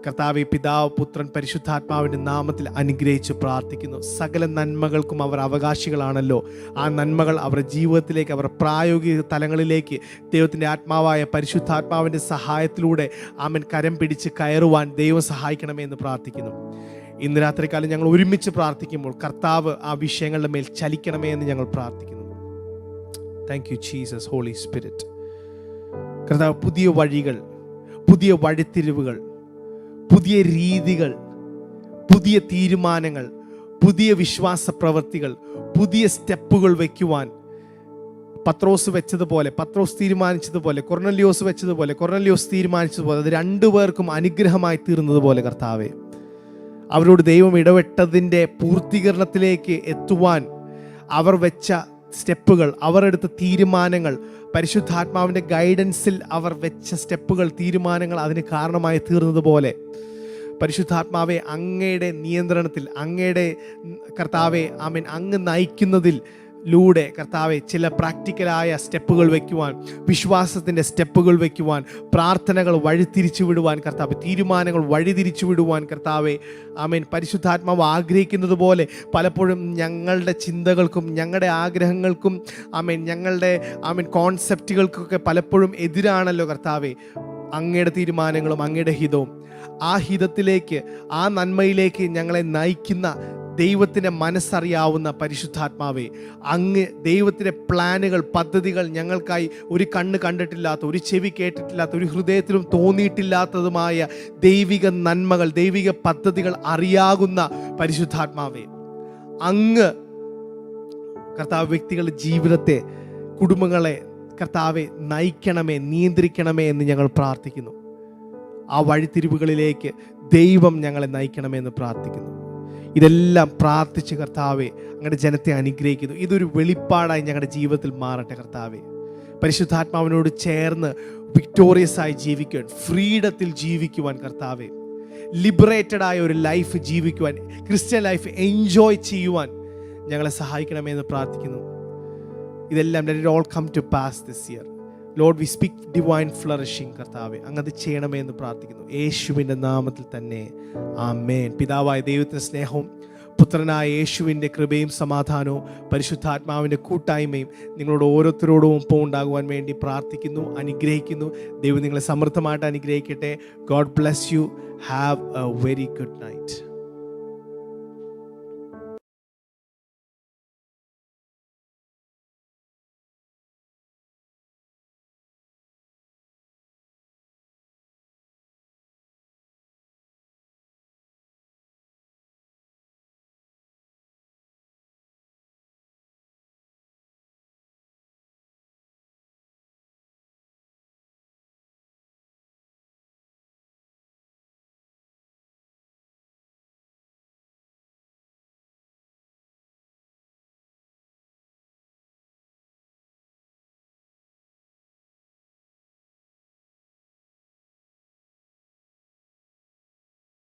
കർത്താവെ, പിതാവ്, പുത്രൻ, പരിശുദ്ധാത്മാവിൻ്റെ നാമത്തിൽ അനുഗ്രഹിച്ച് പ്രാർത്ഥിക്കുന്നു. സകല നന്മകൾക്കും അവർ അവകാശികളാണല്ലോ. ആ നന്മകൾ അവരുടെ ജീവിതത്തിലേക്ക്, അവരുടെ പ്രായോഗിക തലങ്ങളിലേക്ക് ദൈവത്തിൻ്റെ ആത്മാവായ പരിശുദ്ധാത്മാവിൻ്റെ സഹായത്തിലൂടെ ആമൻ കരം പിടിച്ച് കയറുവാൻ ദൈവം സഹായിക്കണമേ എന്ന് പ്രാർത്ഥിക്കുന്നു. ഇന്ന് രാത്രികാലം ഞങ്ങൾ ഒരുമിച്ച് പ്രാർത്ഥിക്കുമ്പോൾ കർത്താവ് ആ വിഷയങ്ങളുടെ മേൽ ചലിക്കണമേ എന്ന് ഞങ്ങൾ പ്രാർത്ഥിക്കുന്നു. Thank you Jesus, Holy Spirit. കർത്താവ്, പുതിയ വഴികൾ, പുതിയ വഴിത്തിരിവുകൾ, പുതിയ രീതികൾ, പുതിയ തീരുമാനങ്ങൾ, പുതിയ വിശ്വാസ പ്രവൃത്തികൾ, പുതിയ സ്റ്റെപ്പുകൾ വയ്ക്കുവാൻ പത്രോസ് വെച്ചതുപോലെ, പത്രോസ് തീരുമാനിച്ചതുപോലെ, കൊർന്നല്യോസ് വെച്ചതുപോലെ, കൊർന്നല്യോസ് തീരുമാനിച്ചതുപോലെ, അത് രണ്ടുപേർക്കും അനുഗ്രഹമായി തീർന്നതുപോലെ കർത്താവേ, അവരോട് ദൈവം ഇടപെട്ടതിൻ്റെ പൂർത്തീകരണത്തിലേക്ക് എത്തുവാൻ അവർ വെച്ച സ്റ്റെപ്പുകൾ, അവർ എടുത്ത തീരുമാനങ്ങൾ, പരിശുദ്ധാത്മാവിൻ്റെ ഗൈഡൻസിൽ അവർ വെച്ച സ്റ്റെപ്പുകൾ, തീരുമാനങ്ങൾ അതിന് കാരണമായി തീർന്നതുപോലെ പരിശുദ്ധാത്മാവെ അങ്ങയുടെ നിയന്ത്രണത്തിൽ, അങ്ങയുടെ കർത്താവെ ആമേൻ അങ്ങ് നയിക്കുന്നതിൽ ലൂടെ കർത്താവെ ചില പ്രാക്ടിക്കലായ സ്റ്റെപ്പുകൾ വയ്ക്കുവാൻ, വിശ്വാസത്തിൻ്റെ സ്റ്റെപ്പുകൾ വയ്ക്കുവാൻ, പ്രാർത്ഥനകൾ വഴിതിരിച്ചു വിടുവാൻ കർത്താവ്, തീരുമാനങ്ങൾ വഴിതിരിച്ചു വിടുവാൻ കർത്താവെ ആമേൻ പരിശുദ്ധാത്മാവ് ആഗ്രഹിക്കുന്നത് പോലെ പലപ്പോഴും ഞങ്ങളുടെ ചിന്തകൾക്കും ഞങ്ങളുടെ ആഗ്രഹങ്ങൾക്കും ഞങ്ങളുടെ കോൺസെപ്റ്റുകൾക്കൊക്കെ പലപ്പോഴും എതിരാണല്ലോ കർത്താവെ അങ്ങയുടെ തീരുമാനങ്ങളും അങ്ങയുടെ ഹിതവും. ആ ഹിതത്തിലേക്ക്, ആ നന്മയിലേക്ക് ഞങ്ങളെ നയിക്കുന്ന ദൈവത്തിൻ്റെ മനസ്സറിയാവുന്ന പരിശുദ്ധാത്മാവേ, അങ്ങ് ദൈവത്തിൻ്റെ പ്ലാനുകൾ, പദ്ധതികൾ ഞങ്ങൾക്കായി ഒരു കണ്ണ് കണ്ടിട്ടില്ലാത്ത, ഒരു ചെവി കേട്ടിട്ടില്ലാത്ത, ഒരു ഹൃദയത്തിലും തോന്നിയിട്ടില്ലാത്തതുമായ ദൈവിക നന്മകൾ, ദൈവിക പദ്ധതികൾ അറിയാകുന്ന പരിശുദ്ധാത്മാവേ, അങ്ങ് കർത്താവ് വ്യക്തികളുടെ ജീവിതത്തെ, കുടുംബങ്ങളെ കർത്താവെ നയിക്കണമേ, നിയന്ത്രിക്കണമേ എന്ന് ഞങ്ങൾ പ്രാർത്ഥിക്കുന്നു. ആ വഴിത്തിരിവുകളിലേക്ക് ദൈവം ഞങ്ങളെ നയിക്കണമേ എന്ന് പ്രാർത്ഥിക്കുന്നു. ഇതെല്ലാം പ്രാർത്ഥിച്ച് കർത്താവെ ഞങ്ങളുടെ ജനത്തെ അനുഗ്രഹിക്കുന്നു. ഇതൊരു വെളിപ്പാടായി ഞങ്ങളുടെ ജീവിതത്തിൽ മാറട്ടെ കർത്താവെ. പരിശുദ്ധാത്മാവിനോട് ചേർന്ന് വിക്ടോറിയസ് ആയി ജീവിക്കുവാൻ, ഫ്രീഡത്തിൽ ജീവിക്കുവാൻ കർത്താവെ, ലിബറേറ്റഡ് ആയ ഒരു ലൈഫ് ജീവിക്കുവാൻ, ക്രിസ്ത്യൻ ലൈഫ് എൻജോയ് ചെയ്യുവാൻ ഞങ്ങളെ സഹായിക്കണമേ എന്ന് പ്രാർത്ഥിക്കുന്നു. ഇതെല്ലാം let it all come to pass this year. Lord, we speak divine flourishing കർത്താവെ, അങ്ങത് ചെയ്യണമേ എന്ന് പ്രാർത്ഥിക്കുന്നു യേശുവിൻ്റെ നാമത്തിൽ തന്നെ. ആമേൻ. പിതാവായ ദൈവത്തിൻ്റെ സ്നേഹവും പുത്രനായ യേശുവിൻ്റെ കൃപയും സമാധാനവും പരിശുദ്ധാത്മാവിൻ്റെ കൂട്ടായ്മയും നിങ്ങളോട് ഓരോരുത്തരോടും ഒപ്പം ഉണ്ടാകുവാൻ വേണ്ടി പ്രാർത്ഥിക്കുന്നു, അനുഗ്രഹിക്കുന്നു. ദൈവം നിങ്ങളെ സമൃദ്ധമായിട്ട് അനുഗ്രഹിക്കട്ടെ. God bless you. Have a very good night.